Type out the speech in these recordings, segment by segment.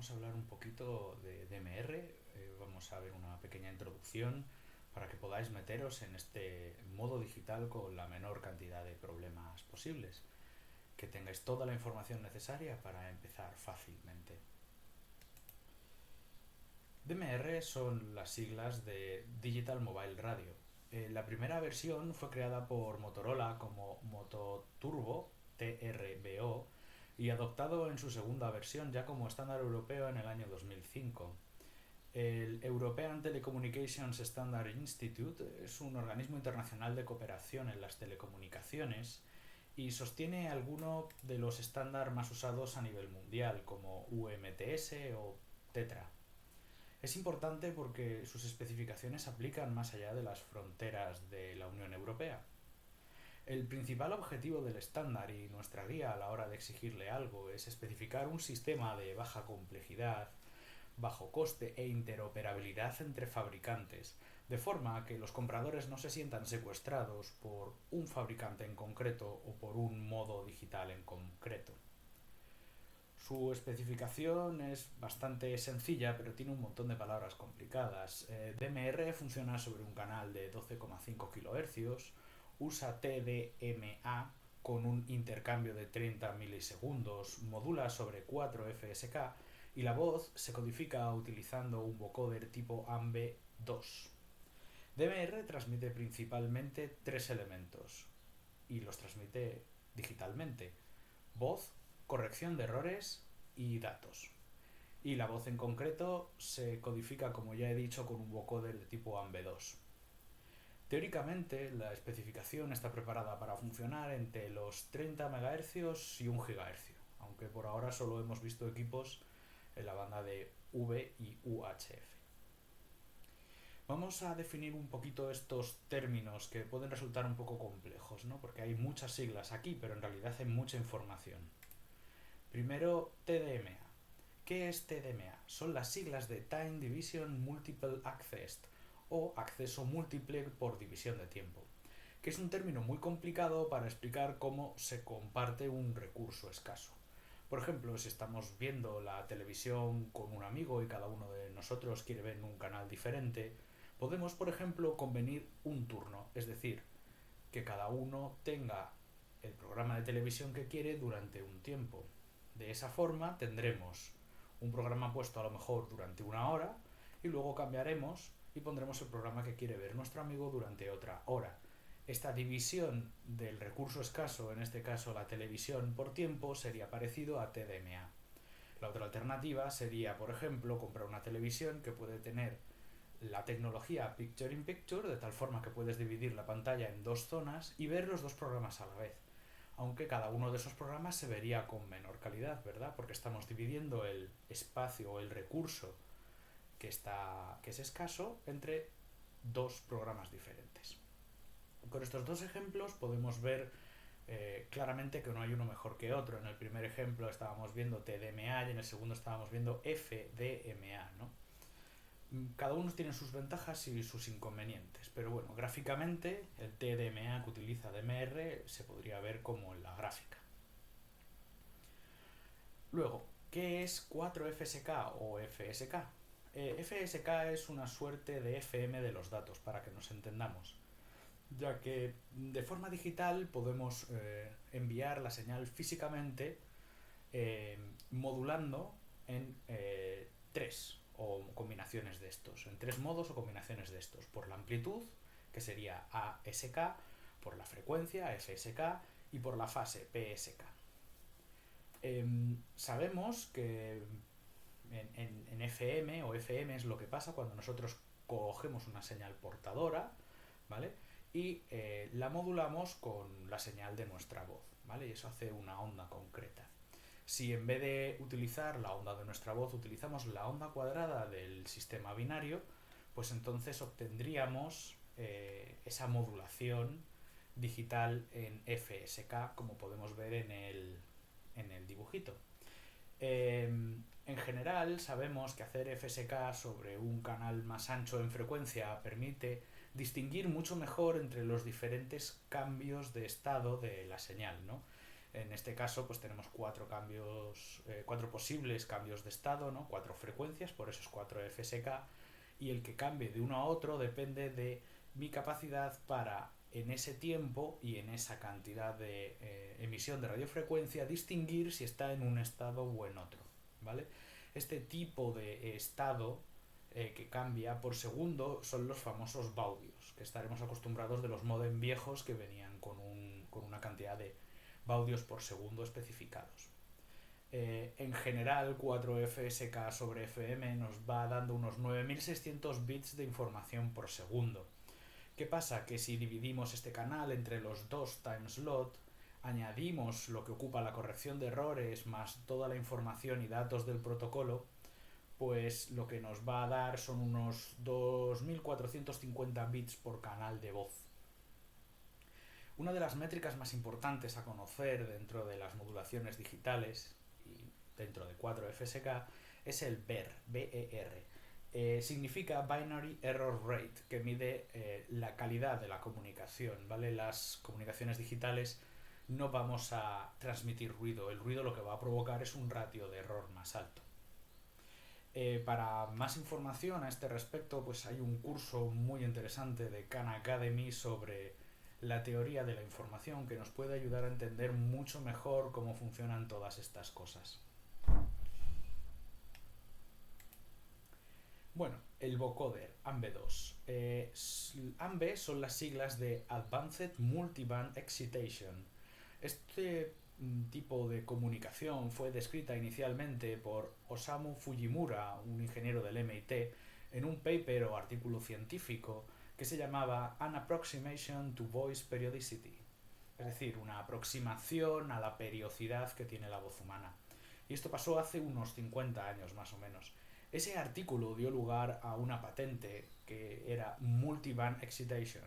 vamos a hablar un poquito de DMR. Vamos a ver una pequeña introducción para que podáis meteros en este modo digital con la menor cantidad de problemas posibles. Que tengáis toda la información necesaria para empezar fácilmente. DMR son las siglas de Digital Mobile Radio. La primera versión fue creada por Motorola como Moto Turbo TRBO y adoptado en su segunda versión ya como estándar europeo en el año 2005. El European Telecommunications Standard Institute es un organismo internacional de cooperación en las telecomunicaciones y sostiene algunos de los estándares más usados a nivel mundial, como UMTS o TETRA. Es importante porque sus especificaciones aplican más allá de las fronteras de la Unión Europea. El principal objetivo del estándar y nuestra guía a la hora de exigirle algo es especificar un sistema de baja complejidad, bajo coste e interoperabilidad entre fabricantes, de forma que los compradores no se sientan secuestrados por un fabricante en concreto o por un modo digital en concreto. Su especificación es bastante sencilla, pero tiene un montón de palabras complicadas. DMR funciona sobre un canal de 12,5 kHz, usa TDMA con un intercambio de 30 milisegundos, modula sobre 4 FSK y la voz se codifica utilizando un vocoder tipo AMBE2. DMR transmite principalmente tres elementos y los transmite digitalmente: voz, corrección de errores y datos. Y la voz en concreto se codifica, como ya he dicho, con un vocoder de tipo AMBE2. Teóricamente, la especificación está preparada para funcionar entre los 30 MHz y 1 GHz, aunque por ahora solo hemos visto equipos en la banda de V y UHF. Vamos a definir un poquito estos términos que pueden resultar un poco complejos, ¿no? Porque hay muchas siglas aquí, pero en realidad hay mucha información. Primero, TDMA. ¿Qué es TDMA? Son las siglas de Time Division Multiple Access, o acceso múltiple por división de tiempo, que es un término muy complicado para explicar cómo se comparte un recurso escaso. Por ejemplo, si estamos viendo la televisión con un amigo y cada uno de nosotros quiere ver un canal diferente, podemos, por ejemplo, convenir un turno, es decir, que cada uno tenga el programa de televisión que quiere durante un tiempo. De esa forma tendremos un programa puesto a lo mejor durante una hora y luego cambiaremos y pondremos el programa que quiere ver nuestro amigo durante otra hora. Esta división del recurso escaso, en este caso la televisión por tiempo, sería parecido a TDMA. La otra alternativa sería, por ejemplo, comprar una televisión que puede tener la tecnología Picture in Picture, de tal forma que puedes dividir la pantalla en dos zonas y ver los dos programas a la vez. Aunque cada uno de esos programas se vería con menor calidad, ¿verdad? Porque estamos dividiendo el espacio o el recurso que es escaso entre dos programas diferentes. Con estos dos ejemplos podemos ver claramente que no hay uno mejor que otro. En el primer ejemplo estábamos viendo TDMA y en el segundo estábamos viendo FDMA, ¿no? Cada uno tiene sus ventajas y sus inconvenientes, pero bueno, gráficamente el TDMA que utiliza DMR se podría ver como en la gráfica. Luego, ¿qué es 4FSK o FSK? FSK es una suerte de FM de los datos, para que nos entendamos, ya que de forma digital podemos enviar la señal físicamente modulando en tres o combinaciones de estos, en tres modos o combinaciones de estos: por la amplitud, que sería ASK, por la frecuencia, FSK, y por la fase, PSK. Sabemos que en FM o FM es lo que pasa cuando nosotros cogemos una señal portadora, ¿vale? Y la modulamos con la señal de nuestra voz, ¿vale? Y eso hace una onda concreta. Si en vez de utilizar la onda de nuestra voz utilizamos la onda cuadrada del sistema binario, pues entonces obtendríamos esa modulación digital en FSK, como podemos ver en el dibujito. En general sabemos que hacer FSK sobre un canal más ancho en frecuencia permite distinguir mucho mejor entre los diferentes cambios de estado de la señal, ¿no? En este caso, pues tenemos cuatro cambios, cuatro posibles cambios de estado, ¿no? Cuatro frecuencias, por eso es 4FSK, y el que cambie de uno a otro depende de mi capacidad para en ese tiempo y en esa cantidad de emisión de radiofrecuencia distinguir si está en un estado o en otro, ¿vale? Este tipo de estado que cambia por segundo son los famosos baudios, que estaremos acostumbrados de los modem viejos que venían con una cantidad de baudios por segundo especificados. En general, 4FSK sobre FM nos va dando unos 9600 bits de información por segundo. ¿Qué pasa? Que si dividimos este canal entre los dos timeslot, añadimos lo que ocupa la corrección de errores más toda la información y datos del protocolo, pues lo que nos va a dar son unos 2450 bits por canal de voz. Una de las métricas más importantes a conocer dentro de las modulaciones digitales y dentro de 4FSK es el BER, B-E-R. Significa Binary Error Rate, que mide la calidad de la comunicación, ¿vale? Las comunicaciones digitales no vamos a transmitir ruido, el ruido lo que va a provocar es un ratio de error más alto. Para más información a este respecto, pues hay un curso muy interesante de Khan Academy sobre la teoría de la información que nos puede ayudar a entender mucho mejor cómo funcionan todas estas cosas. Bueno, el vocoder, AMBE2. AMBE son las siglas de Advanced Multiband Excitation. Este tipo de comunicación fue descrita inicialmente por Osamu Fujimura, un ingeniero del MIT, en un paper o artículo científico que se llamaba An Approximation to Voice Periodicity, es decir, una aproximación a la periodicidad que tiene la voz humana. Y esto pasó hace unos 50 años más o menos. Ese artículo dio lugar a una patente que era Multiband Excitation.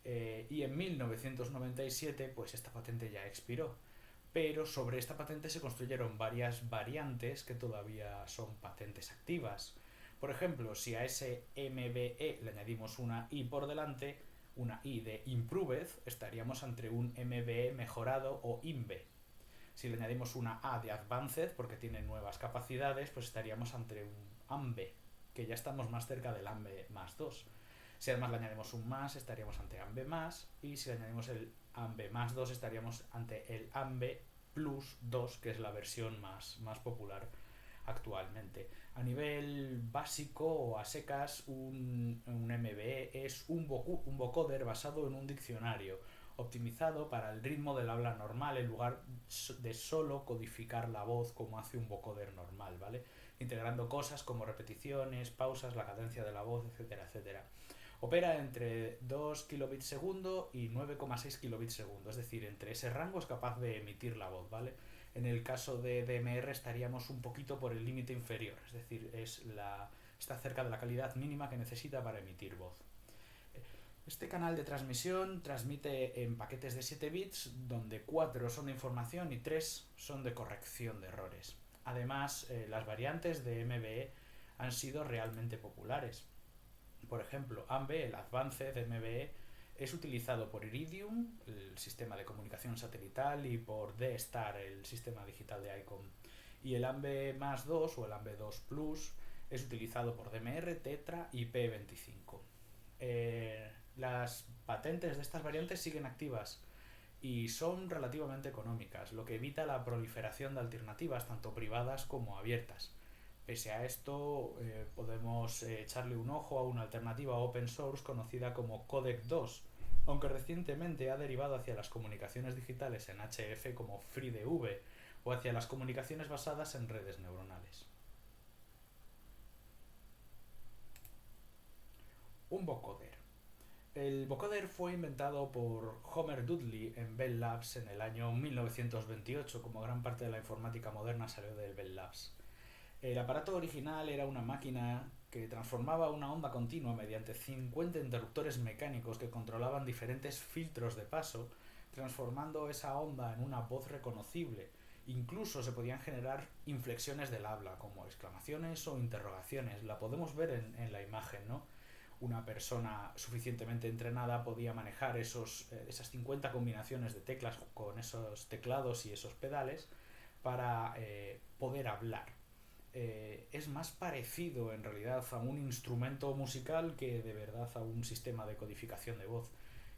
Y en 1997 pues esta patente ya expiró. Pero sobre esta patente se construyeron varias variantes que todavía son patentes activas. Por ejemplo, si a ese MBE le añadimos una I por delante, una I de Improved, estaríamos ante un MBE mejorado o IMBE. Si le añadimos una A de Advanced, porque tiene nuevas capacidades, pues estaríamos ante un AMBE, que ya estamos más cerca del AMBE más 2. Si además le añadimos un más, estaríamos ante AMBE más, y si le añadimos el AMBE más 2, estaríamos ante el AMBE plus 2, que es la versión más popular actualmente. A nivel básico o a secas, un MBE es un vocoder basado en un diccionario, optimizado para el ritmo del habla normal en lugar de solo codificar la voz como hace un vocoder normal, ¿vale? Integrando cosas como repeticiones, pausas, la cadencia de la voz, etcétera, etcétera. Opera entre 2 kilobits segundo y 9,6 kilobits segundo, es decir, entre ese rango es capaz de emitir la voz, ¿vale? En el caso de DMR estaríamos un poquito por el límite inferior, es decir, está cerca de la calidad mínima que necesita para emitir voz. Este canal de transmisión transmite en paquetes de 7 bits, donde 4 son de información y 3 son de corrección de errores. Además, las variantes de MBE han sido realmente populares. Por ejemplo, AMBE, el Advanced MBE, es utilizado por Iridium, el sistema de comunicación satelital, y por D-Star, el sistema digital de ICOM. Y el AMBE más 2 o el AMBE 2 Plus es utilizado por DMR, Tetra y P25. Las patentes de estas variantes siguen activas y son relativamente económicas, lo que evita la proliferación de alternativas tanto privadas como abiertas. Pese a esto, podemos echarle un ojo a una alternativa open source conocida como Codec 2, aunque recientemente ha derivado hacia las comunicaciones digitales en HF como FreeDV o hacia las comunicaciones basadas en redes neuronales. Un vocoder. El vocoder fue inventado por Homer Dudley en Bell Labs en el año 1928, como gran parte de la informática moderna salió de Bell Labs. El aparato original era una máquina que transformaba una onda continua mediante 50 interruptores mecánicos que controlaban diferentes filtros de paso, transformando esa onda en una voz reconocible. Incluso se podían generar inflexiones del habla, como exclamaciones o interrogaciones. La podemos ver en la imagen, ¿no? una persona suficientemente entrenada podía manejar esas 50 combinaciones de teclas con esos teclados y esos pedales para poder hablar. Es más parecido en realidad a un instrumento musical que de verdad a un sistema de codificación de voz.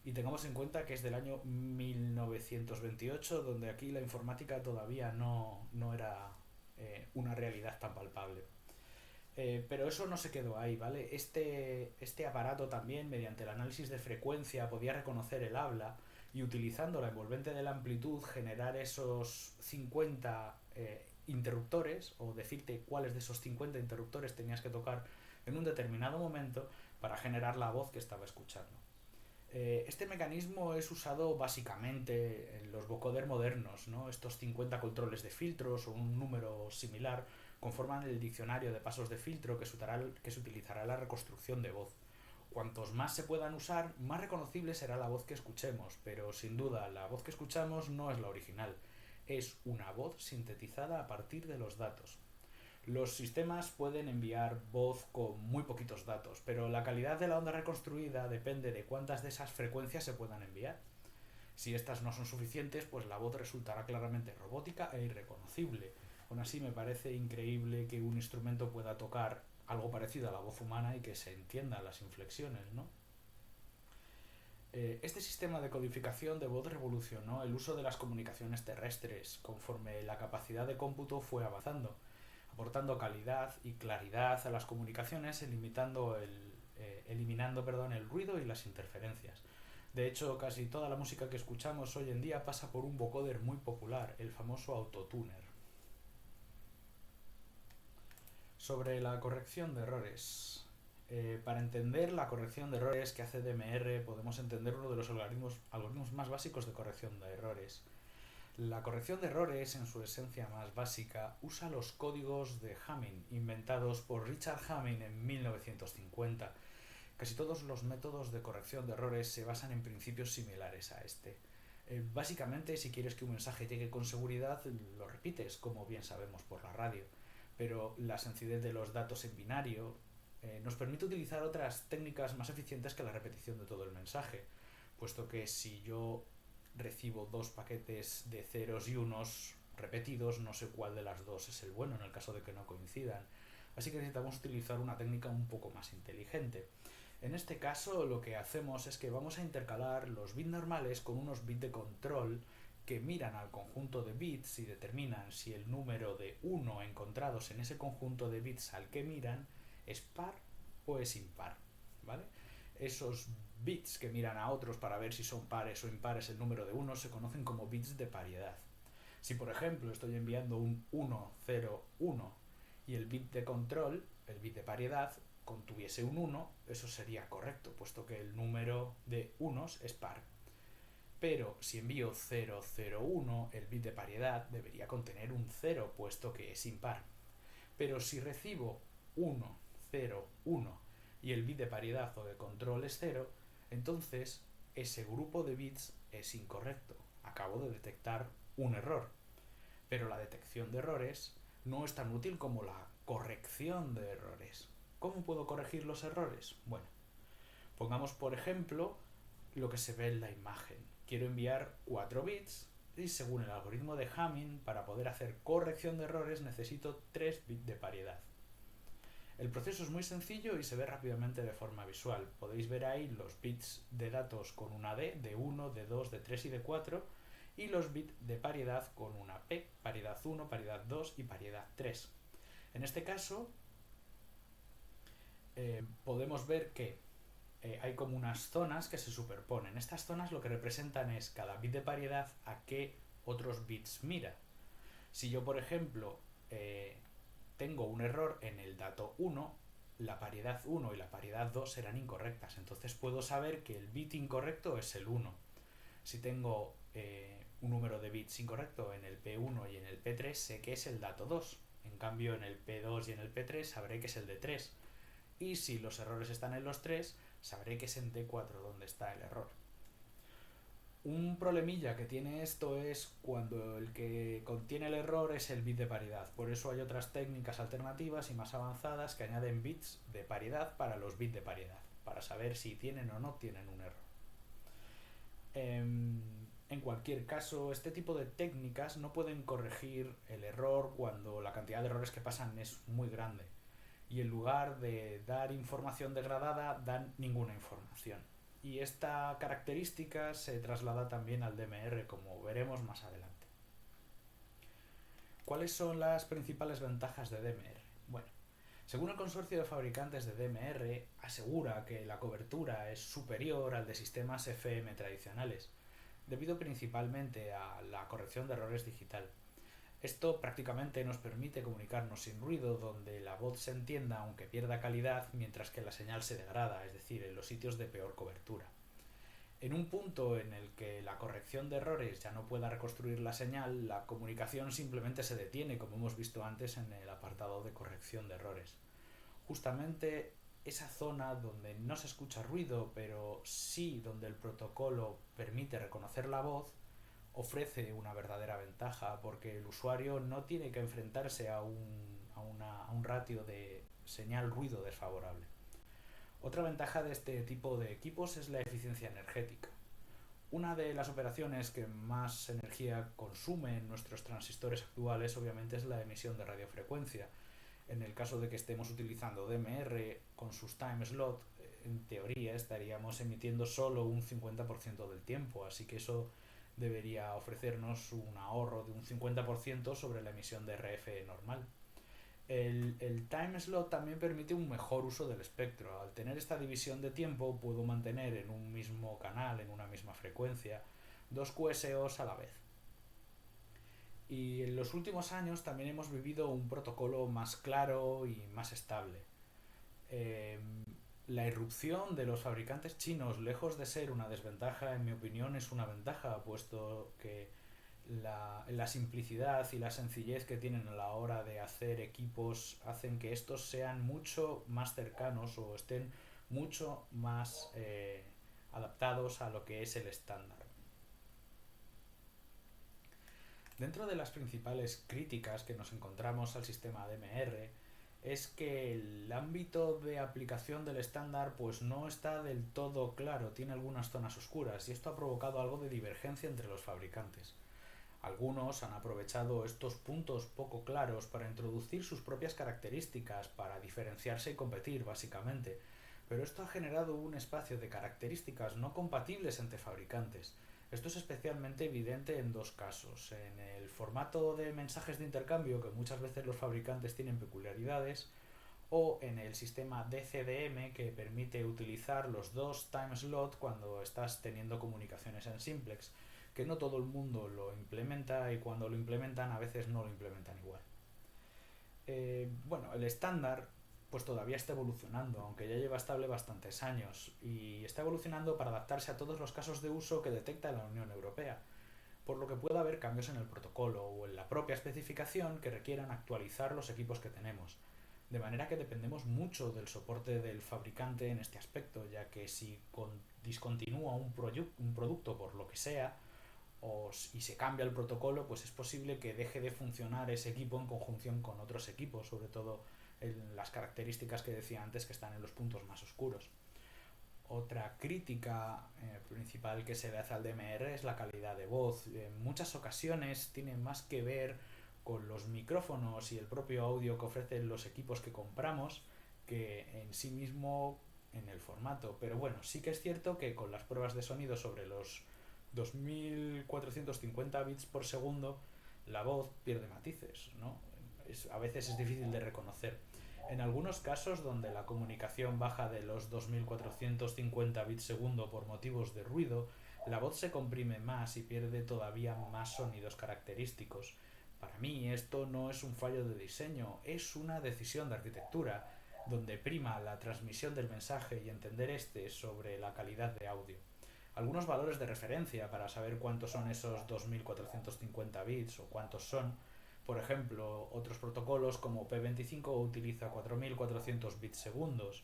Y tengamos en cuenta que es del año 1928, donde aquí la informática todavía no era una realidad tan palpable. Pero eso no se quedó ahí, ¿vale? Este aparato también, mediante el análisis de frecuencia, podía reconocer el habla y utilizando la envolvente de la amplitud generar esos 50 interruptores o decirte cuáles de esos 50 interruptores tenías que tocar en un determinado momento para generar la voz que estaba escuchando. Este mecanismo es usado básicamente en los vocoder modernos, ¿no? Estos 50 controles de filtros o un número similar conforman el diccionario de pasos de filtro que se utilizará en la reconstrucción de voz. Cuantos más se puedan usar, más reconocible será la voz que escuchemos, pero sin duda la voz que escuchamos no es la original, es una voz sintetizada a partir de los datos. Los sistemas pueden enviar voz con muy poquitos datos, pero la calidad de la onda reconstruida depende de cuántas de esas frecuencias se puedan enviar. Si estas no son suficientes, pues la voz resultará claramente robótica e irreconocible. Aún así, me parece increíble que un instrumento pueda tocar algo parecido a la voz humana y que se entiendan las inflexiones, ¿no? Este sistema de codificación de voz revolucionó el uso de las comunicaciones terrestres conforme la capacidad de cómputo fue avanzando, aportando calidad y claridad a las comunicaciones, eliminando el ruido y las interferencias. De hecho, casi toda la música que escuchamos hoy en día pasa por un vocoder muy popular, el famoso autotuner. Sobre la corrección de errores. Para entender la corrección de errores que hace DMR podemos entender uno de los algoritmos más básicos de corrección de errores. La corrección de errores, en su esencia más básica, usa los códigos de Hamming, inventados por Richard Hamming en 1950. Casi todos los métodos de corrección de errores se basan en principios similares a este. Básicamente, si quieres que un mensaje llegue con seguridad, lo repites, como bien sabemos por la radio. Pero la sencillez de los datos en binario nos permite utilizar otras técnicas más eficientes que la repetición de todo el mensaje, puesto que si yo recibo dos paquetes de ceros y unos repetidos, no sé cuál de las dos es el bueno en el caso de que no coincidan. Así que necesitamos utilizar una técnica un poco más inteligente. En este caso lo que hacemos es que vamos a intercalar los bits normales con unos bits de control que miran al conjunto de bits y determinan si el número de 1 encontrados en ese conjunto de bits al que miran es par o es impar, ¿vale? Esos bits que miran a otros para ver si son pares o impares el número de 1 se conocen como bits de paridad. Si por ejemplo estoy enviando un 1, 0, 1 y el bit de control, el bit de paridad, contuviese un 1, eso sería correcto, puesto que el número de unos es par. Pero si envío 0, 0, 1, el bit de paridad debería contener un 0, puesto que es impar. Pero si recibo 1, 0, 1 y el bit de paridad o de control es 0, entonces ese grupo de bits es incorrecto. Acabo de detectar un error. Pero la detección de errores no es tan útil como la corrección de errores. ¿Cómo puedo corregir los errores? Bueno, pongamos por ejemplo lo que se ve en la imagen. Quiero enviar 4 bits y según el algoritmo de Hamming, para poder hacer corrección de errores necesito 3 bits de paridad. El proceso es muy sencillo y se ve rápidamente de forma visual. Podéis ver ahí los bits de datos con una D, de 1, de 2, de 3 y de 4, y los bits de paridad con una P, paridad 1, paridad 2 y paridad 3. En este caso, podemos ver que hay como unas zonas que se superponen. Estas zonas lo que representan es cada bit de paridad a qué otros bits mira. Si yo, por ejemplo, tengo un error en el dato 1, la paridad 1 y la paridad 2 serán incorrectas. Entonces puedo saber que el bit incorrecto es el 1. Si tengo un número de bits incorrecto en el P1 y en el P3, sé que es el dato 2. En cambio, en el P2 y en el P3 sabré que es el de 3. Y si los errores están en los 3, sabré que es en D4 donde está el error. Un problemilla que tiene esto es cuando el que contiene el error es el bit de paridad. Por eso hay otras técnicas alternativas y más avanzadas que añaden bits de paridad para los bits de paridad. para saber si tienen o no tienen un error. En cualquier caso, este tipo de técnicas no pueden corregir el error cuando la cantidad de errores que pasan es muy grande y en lugar de dar información degradada dan ninguna información. Y esta característica se traslada también al DMR, como veremos más adelante. ¿Cuáles son las principales ventajas de DMR? Bueno, según el consorcio de fabricantes de DMR, asegura que la cobertura es superior al de sistemas FM tradicionales, debido principalmente a la corrección de errores digital. Esto prácticamente nos permite comunicarnos sin ruido, donde la voz se entienda aunque pierda calidad, mientras que la señal se degrada, es decir, en los sitios de peor cobertura. En un punto en el que la corrección de errores ya no pueda reconstruir la señal, la comunicación simplemente se detiene, como hemos visto antes en el apartado de corrección de errores. Justamente esa zona donde no se escucha ruido, pero sí donde el protocolo permite reconocer la voz, ofrece una verdadera ventaja porque el usuario no tiene que enfrentarse a un ratio de señal-ruido desfavorable. Otra ventaja de este tipo de equipos es la eficiencia energética. Una de las operaciones que más energía consume en nuestros transistores actuales obviamente es la emisión de radiofrecuencia. En el caso de que estemos utilizando DMR con sus time slot, en teoría estaríamos emitiendo solo un 50% del tiempo, así que eso debería ofrecernos un ahorro de un 50% sobre la emisión de RF normal. El time slot también permite un mejor uso del espectro. Al tener esta división de tiempo puedo mantener en un mismo canal, en una misma frecuencia, dos QSOs a la vez. Y en los últimos años también hemos vivido un protocolo más claro y más estable. Eh, la irrupción de los fabricantes chinos, lejos de ser una desventaja, en mi opinión es una ventaja, puesto que la simplicidad y la sencillez que tienen a la hora de hacer equipos hacen que estos sean mucho más cercanos o estén mucho más adaptados a lo que es el estándar. Dentro de las principales críticas que nos encontramos al sistema DMR es que el ámbito de aplicación del estándar pues no está del todo claro, tiene algunas zonas oscuras y esto ha provocado algo de divergencia entre los fabricantes. Algunos han aprovechado estos puntos poco claros para introducir sus propias características, para diferenciarse y competir, básicamente. Pero esto ha generado un espacio de características no compatibles entre fabricantes. Esto es especialmente evidente en dos casos. En el formato de mensajes de intercambio, que muchas veces los fabricantes tienen peculiaridades, o en el sistema DCDM, que permite utilizar los dos time slot cuando estás teniendo comunicaciones en simplex, que no todo el mundo lo implementa y cuando lo implementan a veces no lo implementan igual. Bueno, el estándar pues todavía está evolucionando, aunque ya lleva estable bastantes años, y está evolucionando para adaptarse a todos los casos de uso que detecta la Unión Europea, por lo que puede haber cambios en el protocolo o en la propia especificación que requieran actualizar los equipos que tenemos. De manera que dependemos mucho del soporte del fabricante en este aspecto, ya que si discontinúa un producto por lo que sea, y se cambia el protocolo, pues es posible que deje de funcionar ese equipo en conjunción con otros equipos, sobre todo en las características que decía antes que están en los puntos más oscuros. Otra crítica principal que se le hace al DMR es la calidad de voz. En muchas ocasiones tiene más que ver con los micrófonos y el propio audio que ofrecen los equipos que compramos que en sí mismo en el formato. Pero bueno, sí que es cierto que con las pruebas de sonido sobre los 2450 bits por segundo la voz pierde matices, ¿no? A veces es difícil de reconocer. En algunos casos donde la comunicación baja de los 2450 bits segundo por motivos de ruido, la voz se comprime más y pierde todavía más sonidos característicos. Para mí esto no es un fallo de diseño, es una decisión de arquitectura, donde prima la transmisión del mensaje y entender este sobre la calidad de audio. Algunos valores de referencia para saber cuántos son esos 2450 bits o cuántos son. Por ejemplo, otros protocolos como P25 utiliza 4400 bits segundos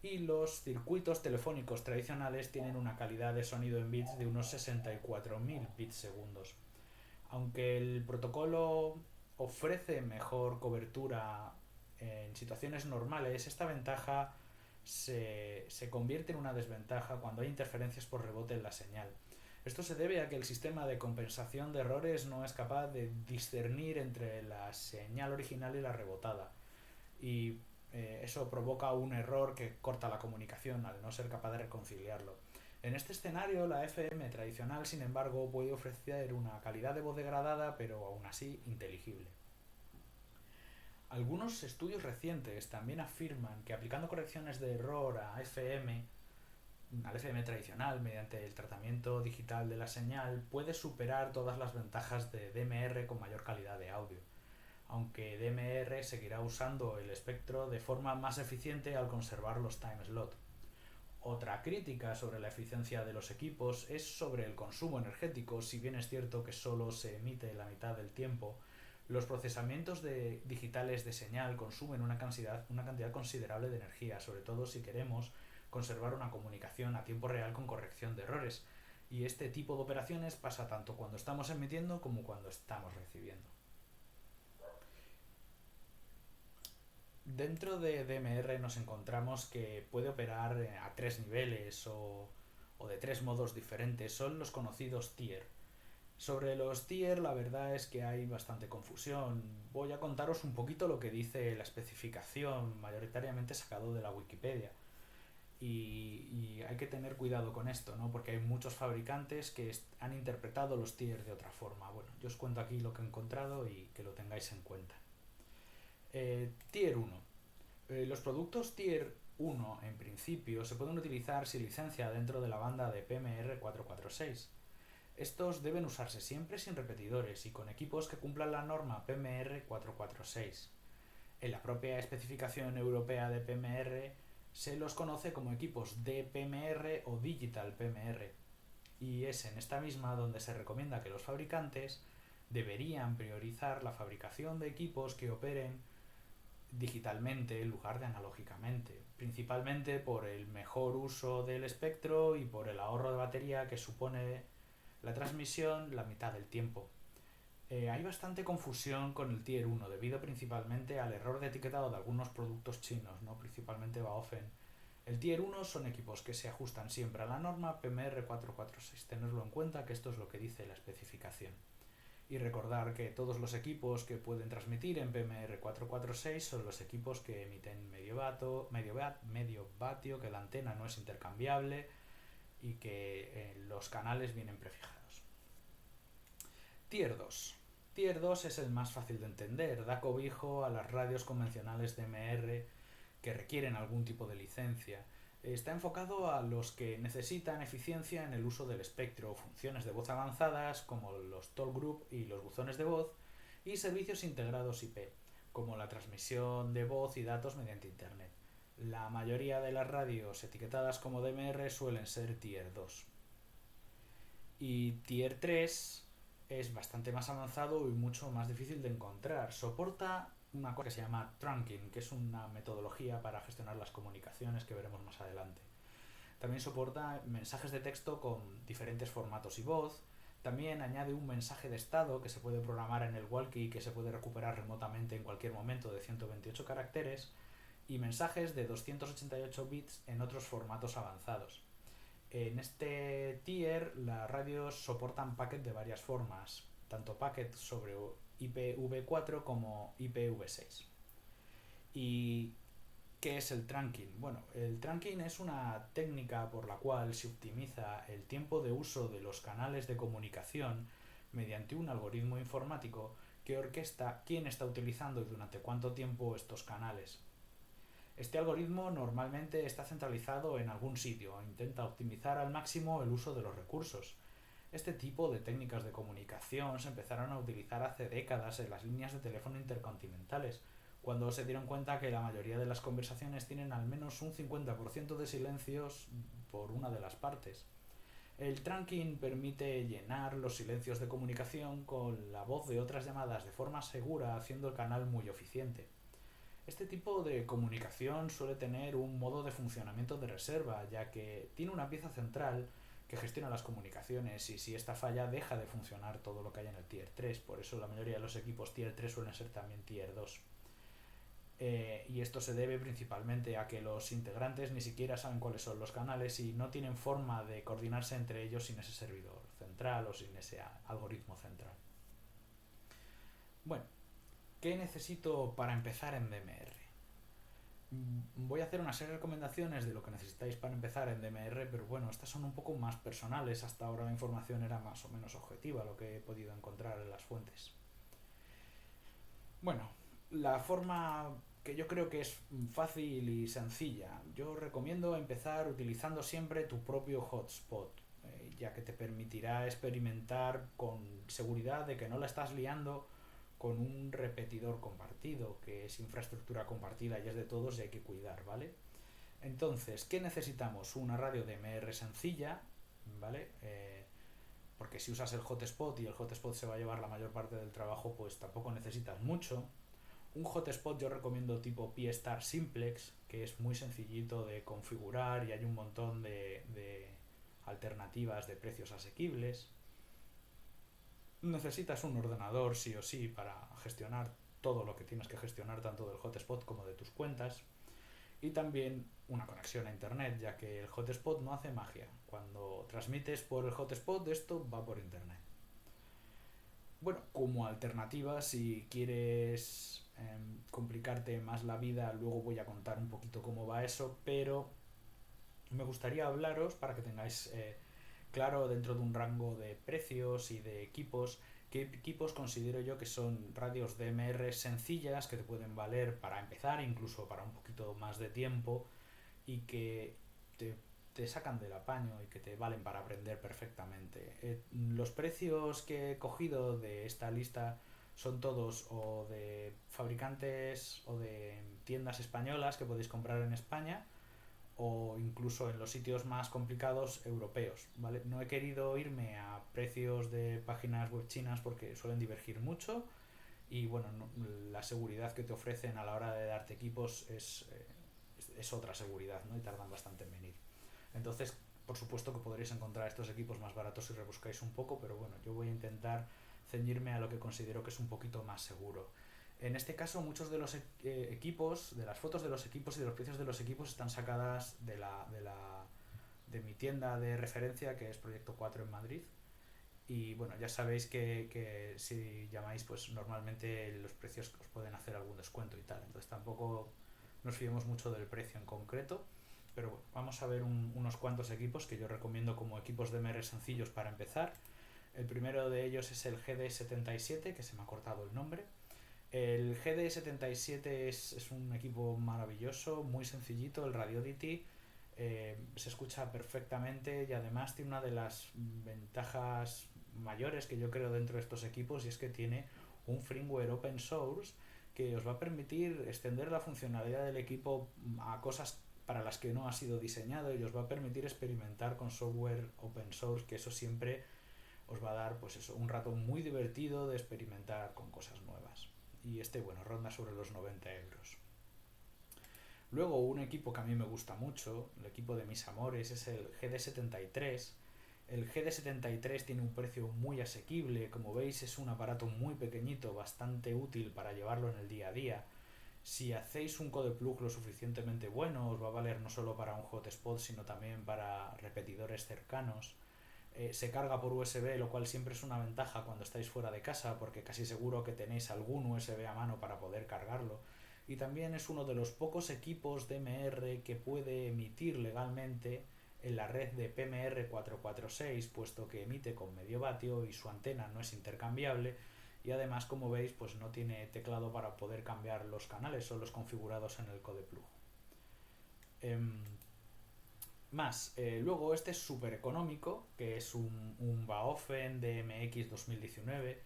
y los circuitos telefónicos tradicionales tienen una calidad de sonido en bits de unos 64.000 bits segundos. Aunque el protocolo ofrece mejor cobertura en situaciones normales, esta ventaja se convierte en una desventaja cuando hay interferencias por rebote en la señal. Esto se debe a que el sistema de compensación de errores no es capaz de discernir entre la señal original y la rebotada. Y eso provoca un error que corta la comunicación al no ser capaz de reconciliarlo. En este escenario, la FM tradicional, sin embargo, puede ofrecer una calidad de voz degradada, pero aún así inteligible. Algunos estudios recientes también afirman que aplicando correcciones de error al FM tradicional mediante el tratamiento digital de la señal puede superar todas las ventajas de DMR con mayor calidad de audio, aunque DMR seguirá usando el espectro de forma más eficiente al conservar los time slot. Otra crítica sobre la eficiencia de los equipos es sobre el consumo energético. Si bien es cierto que solo se emite la mitad del tiempo, los procesamientos digitales de señal consumen una cantidad considerable de energía, sobre todo si queremos conservar una comunicación a tiempo real con corrección de errores. Y este tipo de operaciones pasa tanto cuando estamos emitiendo como cuando estamos recibiendo. Dentro de DMR nos encontramos que puede operar a tres niveles o de tres modos diferentes. Son los conocidos tier. Sobre los tier la verdad es que hay bastante confusión. Voy a contaros un poquito lo que dice la especificación, mayoritariamente sacado de la Wikipedia. Y hay que tener cuidado con esto, ¿no? Porque hay muchos fabricantes que han interpretado los tier de otra forma. Bueno, yo os cuento aquí lo que he encontrado y que lo tengáis en cuenta. Tier 1. Los productos Tier 1 en principio se pueden utilizar sin licencia dentro de la banda de PMR 446. Estos deben usarse siempre sin repetidores y con equipos que cumplan la norma PMR 446. En la propia especificación europea de PMR se los conoce como equipos DPMR o Digital PMR, y es en esta misma donde se recomienda que los fabricantes deberían priorizar la fabricación de equipos que operen digitalmente en lugar de analógicamente, principalmente por el mejor uso del espectro y por el ahorro de batería que supone la transmisión la mitad del tiempo. Hay bastante confusión con el Tier 1 debido principalmente al error de etiquetado de algunos productos chinos, ¿no? Principalmente Baofen. El Tier 1 son equipos que se ajustan siempre a la norma PMR 446. Tenerlo en cuenta que esto es lo que dice la especificación. Y recordar que todos los equipos que pueden transmitir en PMR 446 son los equipos que emiten medio vatio, que la antena no es intercambiable y que los canales vienen prefijados. Tier 2. Tier 2 es el más fácil de entender, da cobijo a las radios convencionales DMR que requieren algún tipo de licencia. Está enfocado a los que necesitan eficiencia en el uso del espectro, funciones de voz avanzadas como los talk group y los buzones de voz, y servicios integrados IP, como la transmisión de voz y datos mediante Internet. La mayoría de las radios etiquetadas como DMR suelen ser Tier 2. Y Tier 3 es bastante más avanzado y mucho más difícil de encontrar. Soporta una cosa que se llama trunking, que es una metodología para gestionar las comunicaciones que veremos más adelante. También soporta mensajes de texto con diferentes formatos y voz. También añade un mensaje de estado que se puede programar en el walkie y que se puede recuperar remotamente en cualquier momento de 128 caracteres y mensajes de 288 bits en otros formatos avanzados. En este tier las radios soportan packet de varias formas, tanto packet sobre IPv4 como IPv6. ¿Y qué es el trunking? Bueno, el trunking es una técnica por la cual se optimiza el tiempo de uso de los canales de comunicación mediante un algoritmo informático que orquesta quién está utilizando y durante cuánto tiempo estos canales. Este algoritmo normalmente está centralizado en algún sitio e intenta optimizar al máximo el uso de los recursos. Este tipo de técnicas de comunicación se empezaron a utilizar hace décadas en las líneas de teléfono intercontinentales, cuando se dieron cuenta que la mayoría de las conversaciones tienen al menos un 50% de silencios por una de las partes. El trunking permite llenar los silencios de comunicación con la voz de otras llamadas de forma segura, haciendo el canal muy eficiente. Este tipo de comunicación suele tener un modo de funcionamiento de reserva, ya que tiene una pieza central que gestiona las comunicaciones y si esta falla deja de funcionar todo lo que hay en el Tier 3. Por eso la mayoría de los equipos Tier 3 suelen ser también Tier 2. Y esto se debe principalmente a que los integrantes ni siquiera saben cuáles son los canales y no tienen forma de coordinarse entre ellos sin ese servidor central o sin ese algoritmo central. Bueno, ¿qué necesito para empezar en DMR? Voy a hacer una serie de recomendaciones de lo que necesitáis para empezar en DMR, pero bueno, estas son un poco más personales. Hasta ahora la información era más o menos objetiva, lo que he podido encontrar en las fuentes. Bueno, la forma que yo creo que es fácil y sencilla. Yo recomiendo empezar utilizando siempre tu propio hotspot, ya que te permitirá experimentar con seguridad de que no la estás liando con un repetidor compartido, que es infraestructura compartida y es de todos y hay que cuidar, ¿vale? Entonces, ¿qué necesitamos? Una radio DMR sencilla, ¿vale? Porque si usas el hotspot y el hotspot se va a llevar la mayor parte del trabajo, pues tampoco necesitas mucho. Un hotspot yo recomiendo tipo P-Star Simplex, que es muy sencillito de configurar y hay un montón de alternativas de precios asequibles. Necesitas un ordenador sí o sí para gestionar todo lo que tienes que gestionar tanto del hotspot como de tus cuentas y también una conexión a internet, ya que el hotspot no hace magia. Cuando transmites por el hotspot esto va por internet. Bueno, como alternativa, si quieres complicarte más la vida, luego voy a contar un poquito cómo va eso, pero me gustaría hablaros para que tengáis claro dentro de un rango de precios y de equipos qué equipos considero yo que son radios DMR sencillas que te pueden valer para empezar, incluso para un poquito más de tiempo y que te sacan del apaño y que te valen para aprender perfectamente. Los precios que he cogido de esta lista son todos o de fabricantes o de tiendas españolas que podéis comprar en España o incluso en los sitios más complicados europeos, ¿vale? No he querido irme a precios de páginas web chinas porque suelen divergir mucho y bueno, no, la seguridad que te ofrecen a la hora de darte equipos es otra seguridad, ¿no? Y tardan bastante en venir. Entonces, por supuesto que podréis encontrar estos equipos más baratos si rebuscáis un poco, pero bueno, yo voy a intentar ceñirme a lo que considero que es un poquito más seguro. En este caso, muchos de los equipos, de las fotos de los equipos y de los precios de los equipos están sacadas de mi tienda de referencia, que es Proyecto 4 en Madrid. Y bueno, ya sabéis que si llamáis, pues normalmente los precios os pueden hacer algún descuento y tal. Entonces tampoco nos fiemos mucho del precio en concreto. Pero bueno, vamos a ver unos cuantos equipos que yo recomiendo como equipos de MR sencillos para empezar. El primero de ellos es el GD77, que se me ha cortado el nombre. El GD77 es un equipo maravilloso, muy sencillito, el Radiodity se escucha perfectamente y además tiene una de las ventajas mayores que yo creo dentro de estos equipos y es que tiene un firmware open source que os va a permitir extender la funcionalidad del equipo a cosas para las que no ha sido diseñado y os va a permitir experimentar con software open source, que eso siempre os va a dar pues eso, un rato muy divertido de experimentar con cosas nuevas. Y este, bueno, ronda sobre los 90 euros. Luego un equipo que a mí me gusta mucho, el equipo de mis amores, es el GD73. El GD73 tiene un precio muy asequible, como veis es un aparato muy pequeñito, bastante útil para llevarlo en el día a día. Si hacéis un codeplug lo suficientemente bueno, os va a valer no solo para un hotspot, sino también para repetidores cercanos. Se carga por USB, lo cual siempre es una ventaja cuando estáis fuera de casa, porque casi seguro que tenéis algún USB a mano para poder cargarlo. Y también es uno de los pocos equipos DMR que puede emitir legalmente en la red de PMR 446, puesto que emite con medio vatio y su antena no es intercambiable. Y además, como veis, pues no tiene teclado para poder cambiar los canales, son los configurados en el codeplug. Luego este es súper económico, que es un Baofen DMX 2019.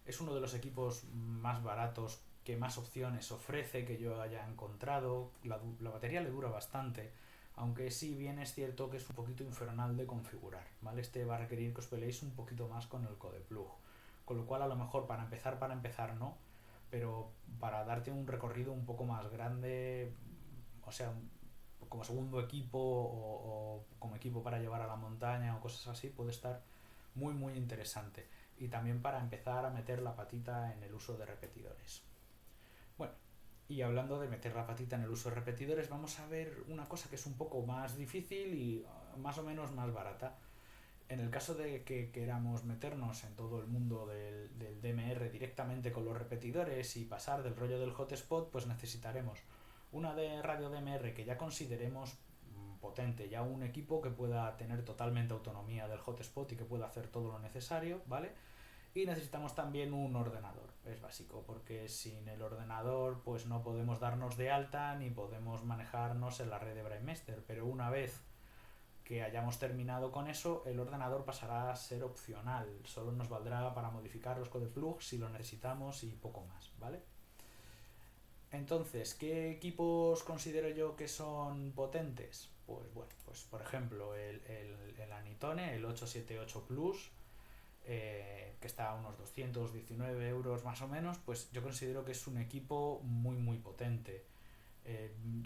Es uno de los equipos más baratos que más opciones ofrece que yo haya encontrado. La batería le dura bastante, aunque sí bien es cierto que es un poquito infernal de configurar, ¿vale? Este va a requerir que os peleéis un poquito más con el codeplug, con lo cual a lo mejor para empezar no, pero para darte un recorrido un poco más grande, o sea, como segundo equipo o como equipo para llevar a la montaña o cosas así, puede estar muy muy interesante. Y también para empezar a meter la patita en el uso de repetidores. Bueno, Y hablando de meter la patita en el uso de repetidores, vamos a ver una cosa que es un poco más difícil y más o menos más barata. En el caso de que queramos meternos en todo el mundo del DMR directamente con los repetidores y pasar del rollo del hotspot, pues necesitaremos una de radio DMR que ya consideremos potente, ya un equipo que pueda tener totalmente autonomía del hotspot y que pueda hacer todo lo necesario, ¿vale? Y necesitamos también un ordenador, es básico, porque sin el ordenador pues no podemos darnos de alta ni podemos manejarnos en la red de Brainmaster, pero una vez que hayamos terminado con eso, el ordenador pasará a ser opcional, solo nos valdrá para modificar los codeplugs si lo necesitamos y poco más, ¿vale? Entonces, ¿qué equipos considero yo que son potentes? Pues bueno, pues por ejemplo el Anytone, el 878 Plus, que está a unos 219 euros más o menos, pues yo considero que es un equipo muy muy potente.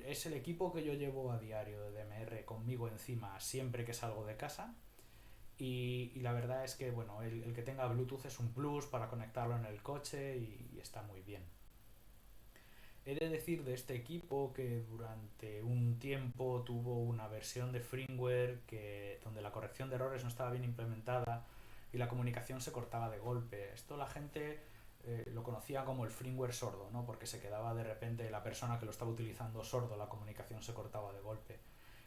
Es el equipo que yo llevo a diario de DMR conmigo encima siempre que salgo de casa y la verdad es que bueno, el que tenga Bluetooth es un plus para conectarlo en el coche y está muy bien. He de decir de este equipo que durante un tiempo tuvo una versión de firmware donde la corrección de errores no estaba bien implementada y la comunicación se cortaba de golpe. Esto la gente lo conocía como el firmware sordo, ¿no? Porque se quedaba de repente la persona que lo estaba utilizando sordo, la comunicación se cortaba de golpe.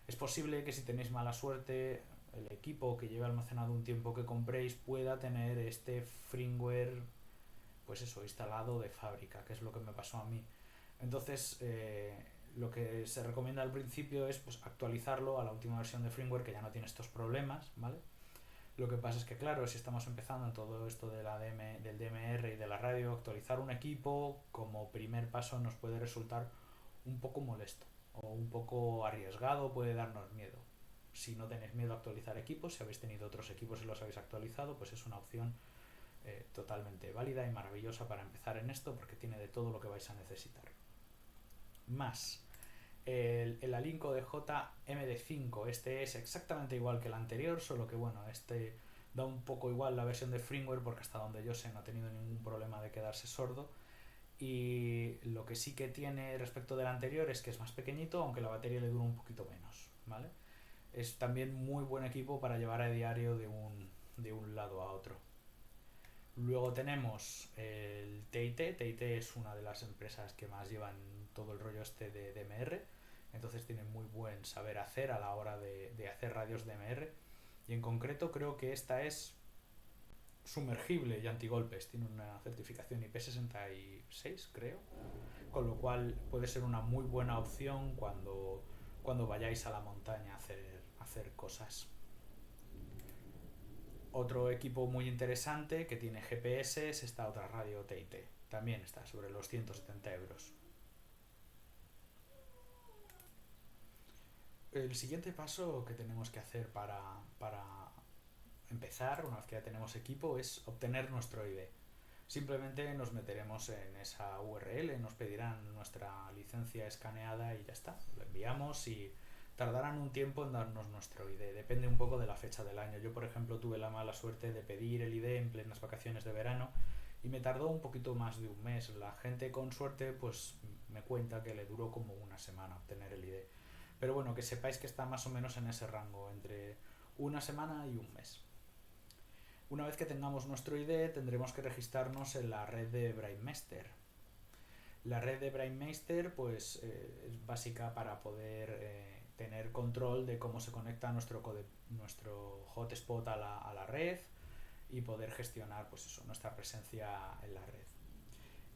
Es posible que si tenéis mala suerte, el equipo que lleve almacenado un tiempo que compréis pueda tener este firmware, pues eso, instalado de fábrica, que es lo que me pasó a mí. Entonces, lo que se recomienda al principio es pues, actualizarlo a la última versión de firmware que ya no tiene estos problemas, ¿vale? Lo que pasa es que, claro, si estamos empezando en todo esto de del DMR y de la radio, actualizar un equipo como primer paso nos puede resultar un poco molesto o un poco arriesgado, puede darnos miedo. Si no tenéis miedo a actualizar equipos, si habéis tenido otros equipos y los habéis actualizado, pues es una opción totalmente válida y maravillosa para empezar en esto porque tiene de todo lo que vais a necesitar. Más el Alinco de JMD5, este es exactamente igual que el anterior, solo que bueno, este da un poco igual la versión de firmware porque hasta donde yo sé no ha tenido ningún problema de quedarse sordo. Y lo que sí que tiene respecto del anterior es que es más pequeñito, aunque la batería le dura un poquito menos, ¿vale? Es también muy buen equipo para llevar a diario de un lado a otro. Luego tenemos el TIT. TIT es una de las empresas que más llevan todo el rollo este de DMR. Entonces tiene muy buen saber hacer a la hora de hacer radios DMR. Y en concreto creo que esta es sumergible y antigolpes. Tiene una certificación IP66, creo. Con lo cual puede ser una muy buena opción cuando vayáis a la montaña a hacer cosas. Otro equipo muy interesante que tiene GPS es esta otra radio TIT. También está sobre los 170 euros. El siguiente paso que tenemos que hacer para empezar, una vez que ya tenemos equipo, es obtener nuestro ID. Simplemente nos meteremos en esa URL, nos pedirán nuestra licencia escaneada y ya está. Lo enviamos y tardarán un tiempo en darnos nuestro ID. Depende un poco de la fecha del año. Yo, por ejemplo, tuve la mala suerte de pedir el ID en plenas vacaciones de verano y me tardó un poquito más de un mes. La gente con suerte pues me cuenta que le duró como una semana obtener el ID. Pero bueno, que sepáis que está más o menos en ese rango, entre una semana y un mes. Una vez que tengamos nuestro ID, tendremos que registrarnos en la red de Brainmaster. La red de Brainmaster pues, es básica para poder tener control de cómo se conecta nuestro hotspot a la red y poder gestionar pues eso, nuestra presencia en la red.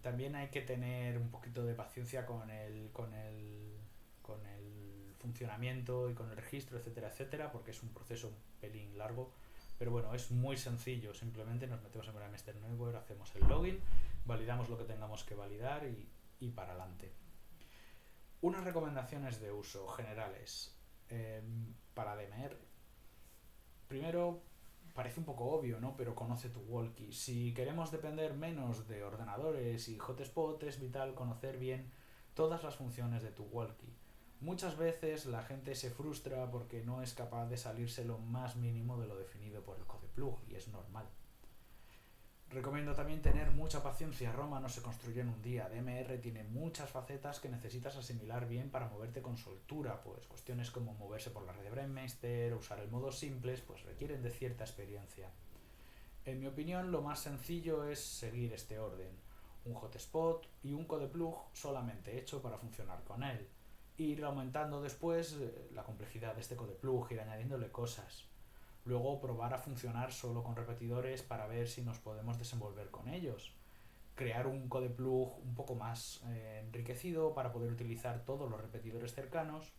También hay que tener un poquito de paciencia con el funcionamiento y con el registro, etcétera, etcétera, porque es un proceso un pelín largo. Pero bueno, es muy sencillo, simplemente nos metemos en Brainmaster Network, hacemos el login, validamos lo que tengamos que validar y para adelante. Unas recomendaciones de uso generales para DMR. Primero, parece un poco obvio, ¿no? Pero conoce tu walkie. Si queremos depender menos de ordenadores y hotspots, es vital conocer bien todas las funciones de tu walkie. Muchas veces la gente se frustra porque no es capaz de salirse lo más mínimo de lo definido por el codeplug y es normal. Recomiendo también tener mucha paciencia. Roma no se construyó en un día. DMR tiene muchas facetas que necesitas asimilar bien para moverte con soltura. Pues cuestiones como moverse por la red de Brandmeister, usar el modo simples, pues requieren de cierta experiencia. En mi opinión, lo más sencillo es seguir este orden. Un hotspot y un codeplug solamente hecho para funcionar con él. Ir aumentando después la complejidad de este codeplug, ir añadiéndole cosas. Luego probar a funcionar solo con repetidores para ver si nos podemos desenvolver con ellos. Crear un codeplug un poco más enriquecido para poder utilizar todos los repetidores cercanos.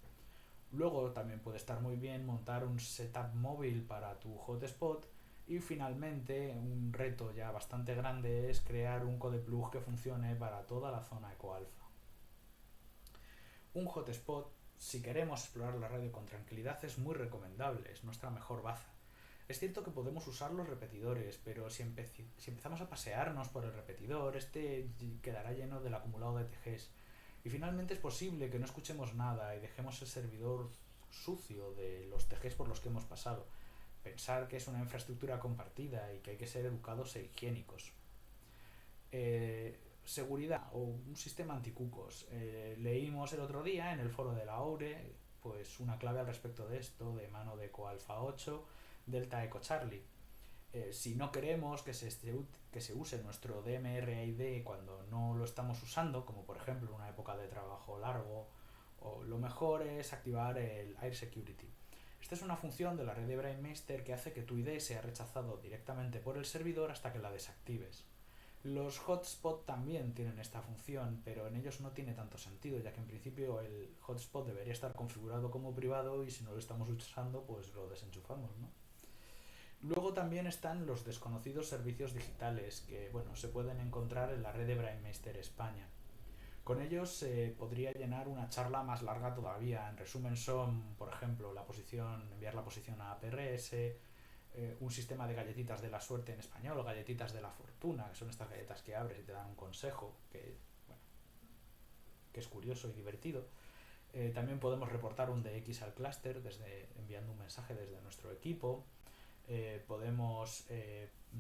Luego también puede estar muy bien montar un setup móvil para tu hotspot. Y finalmente, un reto ya bastante grande es crear un codeplug que funcione para toda la zona ecoalfa. Un hotspot, si queremos explorar la radio con tranquilidad, es muy recomendable, es nuestra mejor baza. Es cierto que podemos usar los repetidores, pero si empezamos a pasearnos por el repetidor, este quedará lleno del acumulado de TGs. Y finalmente es posible que no escuchemos nada y dejemos el servidor sucio de los TGs por los que hemos pasado. Pensar que es una infraestructura compartida y que hay que ser educados e higiénicos. Seguridad o un sistema anticucos. Leímos el otro día en el foro de la AURE pues una clave al respecto de esto, de mano de Eco Alpha 8 Delta Eco Charlie. Si no queremos que se use nuestro DMR ID cuando no lo estamos usando, como por ejemplo en una época de trabajo largo, lo mejor es activar el Air Security. Esta es una función de la red de Brandmeister que hace que tu ID sea rechazado directamente por el servidor hasta que la desactives. Los hotspots también tienen esta función, pero en ellos no tiene tanto sentido, ya que en principio el hotspot debería estar configurado como privado y si no lo estamos usando, pues lo desenchufamos, ¿no? Luego también están los desconocidos servicios digitales que, bueno, se pueden encontrar en la red de Brandmeister España. Con ellos se podría llenar una charla más larga todavía. En resumen son, por ejemplo, enviar la posición a APRS, un sistema de galletitas de la suerte en español, o galletitas de la fortuna, que son estas galletas que abres y te dan un consejo, bueno, que es curioso y divertido. También podemos reportar un DX al clúster enviando un mensaje desde nuestro equipo.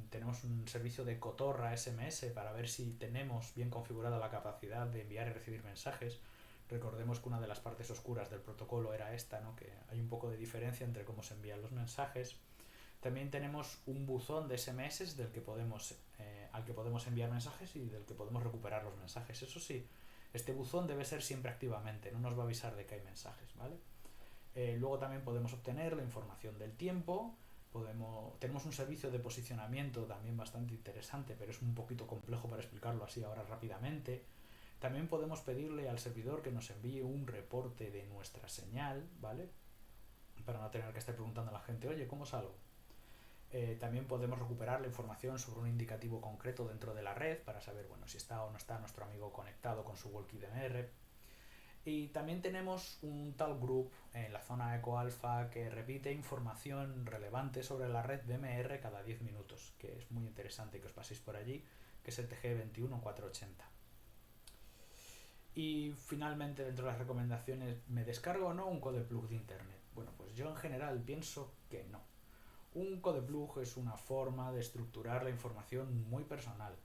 Tenemos un servicio de cotorra SMS para ver si tenemos bien configurada la capacidad de enviar y recibir mensajes. Recordemos que una de las partes oscuras del protocolo era esta, ¿no? Que hay un poco de diferencia entre cómo se envían los mensajes. También tenemos un buzón de SMS al que podemos enviar mensajes y del que podemos recuperar los mensajes. Eso sí, este buzón debe ser siempre activamente, no nos va a avisar de que hay mensajes, ¿vale? Luego también podemos obtener la información del tiempo. Tenemos un servicio de posicionamiento también bastante interesante, pero es un poquito complejo para explicarlo así ahora rápidamente. También podemos pedirle al servidor que nos envíe un reporte de nuestra señal, ¿vale? Para no tener que estar preguntando a la gente, oye, ¿cómo salgo? También podemos recuperar la información sobre un indicativo concreto dentro de la red para saber, bueno, si está o no está nuestro amigo conectado con su walkie DMR. Y también tenemos un tal group en la zona Eco Alpha que repite información relevante sobre la red DMR cada 10 minutos, que es muy interesante que os paséis por allí, que es el TG21480. Y finalmente, dentro de las recomendaciones, ¿me descargo o no un codeplug de internet? Bueno, pues yo en general pienso que no. Un codeplug es una forma de estructurar la información muy personal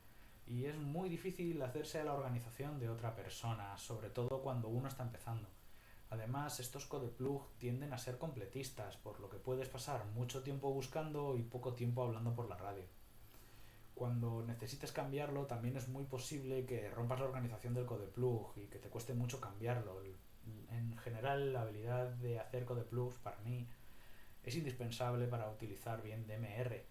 y es muy difícil hacerse a la organización de otra persona, sobre todo cuando uno está empezando. Además, estos codeplug tienden a ser completistas, por lo que puedes pasar mucho tiempo buscando y poco tiempo hablando por la radio. Cuando necesites cambiarlo, también es muy posible que rompas la organización del codeplug y que te cueste mucho cambiarlo. En general, la habilidad de hacer codeplugs para mí es indispensable para utilizar bien DMR,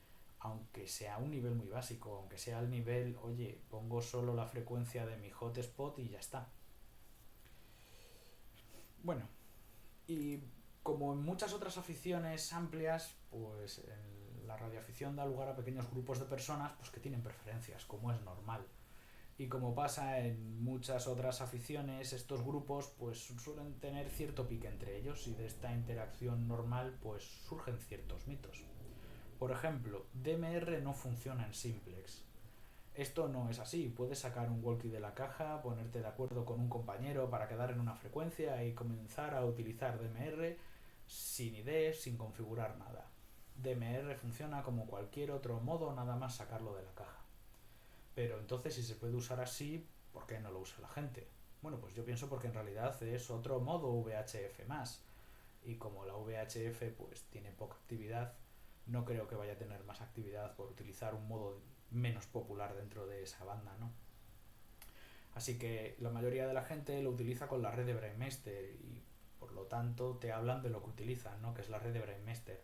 aunque sea un nivel muy básico, aunque sea el nivel, oye, pongo solo la frecuencia de mi hotspot y ya está. Bueno, y como en muchas otras aficiones amplias, pues la radioafición da lugar a pequeños grupos de personas pues, que tienen preferencias, como es normal. Y como pasa en muchas otras aficiones, estos grupos pues suelen tener cierto pique entre ellos y de esta interacción normal pues surgen ciertos mitos. Por ejemplo, DMR no funciona en simplex. Esto no es así, puedes sacar un walkie de la caja, ponerte de acuerdo con un compañero para quedar en una frecuencia y comenzar a utilizar DMR sin ID, sin configurar nada. DMR funciona como cualquier otro modo, nada más sacarlo de la caja. Pero entonces, si se puede usar así, ¿por qué no lo usa la gente? Bueno, pues yo pienso porque en realidad es otro modo VHF más. Y como la VHF pues tiene poca actividad, no creo que vaya a tener más actividad por utilizar un modo menos popular dentro de esa banda, ¿no? Así que la mayoría de la gente lo utiliza con la red de Brainmaster y por lo tanto te hablan de lo que utilizan, ¿no? Que es la red de Brainmaster.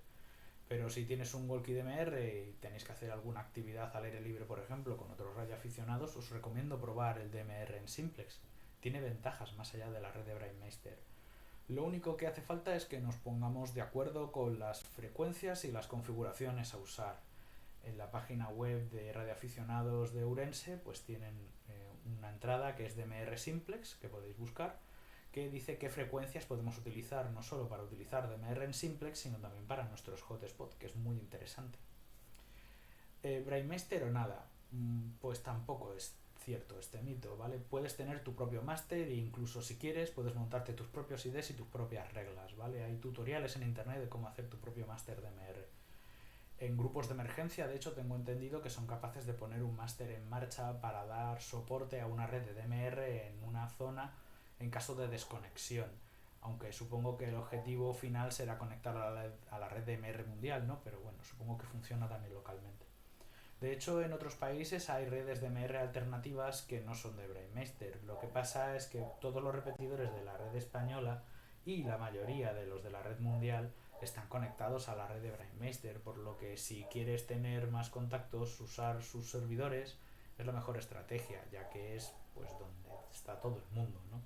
Pero si tienes un Walkie DMR y tenéis que hacer alguna actividad al aire libre, por ejemplo, con otros radioaficionados, os recomiendo probar el DMR en Simplex. Tiene ventajas más allá de la red de Brainmaster. Lo único que hace falta es que nos pongamos de acuerdo con las frecuencias y las configuraciones a usar. En la página web de radioaficionados de Ourense pues tienen una entrada que es DMR Simplex, que podéis buscar, que dice qué frecuencias podemos utilizar, no solo para utilizar DMR en Simplex, sino también para nuestros hotspots, que es muy interesante. Brainmaster o nada, pues tampoco es cierto este mito, ¿vale? Puedes tener tu propio máster e incluso si quieres puedes montarte tus propios IDs y tus propias reglas, ¿vale? Hay tutoriales en internet de cómo hacer tu propio máster DMR. En grupos de emergencia, de hecho, tengo entendido que son capaces de poner un máster en marcha para dar soporte a una red de DMR en una zona en caso de desconexión. Aunque supongo que el objetivo final será conectar a la red DMR mundial, ¿no? Pero bueno, supongo que funciona también localmente. De hecho, en otros países hay redes de MR alternativas que no son de Brainmaster. Lo que pasa es que todos los repetidores de la red española y la mayoría de los de la red mundial están conectados a la red de Brainmaster, por lo que si quieres tener más contactos, usar sus servidores es la mejor estrategia, ya que es pues donde está todo el mundo, ¿no?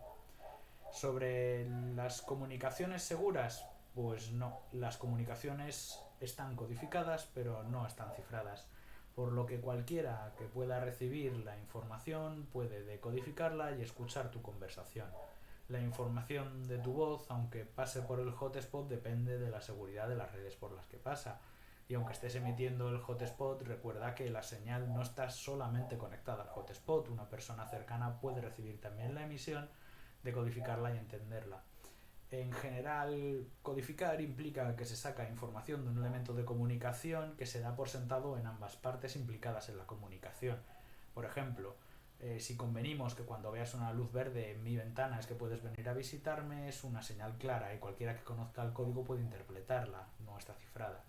Sobre las comunicaciones seguras, pues no, las comunicaciones están codificadas pero no están cifradas, por lo que cualquiera que pueda recibir la información puede decodificarla y escuchar tu conversación. La información de tu voz, aunque pase por el hotspot, depende de la seguridad de las redes por las que pasa. Y aunque estés emitiendo el hotspot, recuerda que la señal no está solamente conectada al hotspot. Una persona cercana puede recibir también la emisión, decodificarla y entenderla. En general, codificar implica que se saca información de un elemento de comunicación que se da por sentado en ambas partes implicadas en la comunicación. Por ejemplo, si convenimos que cuando veas una luz verde en mi ventana es que puedes venir a visitarme, es una señal clara y cualquiera que conozca el código puede interpretarla, no está cifrada.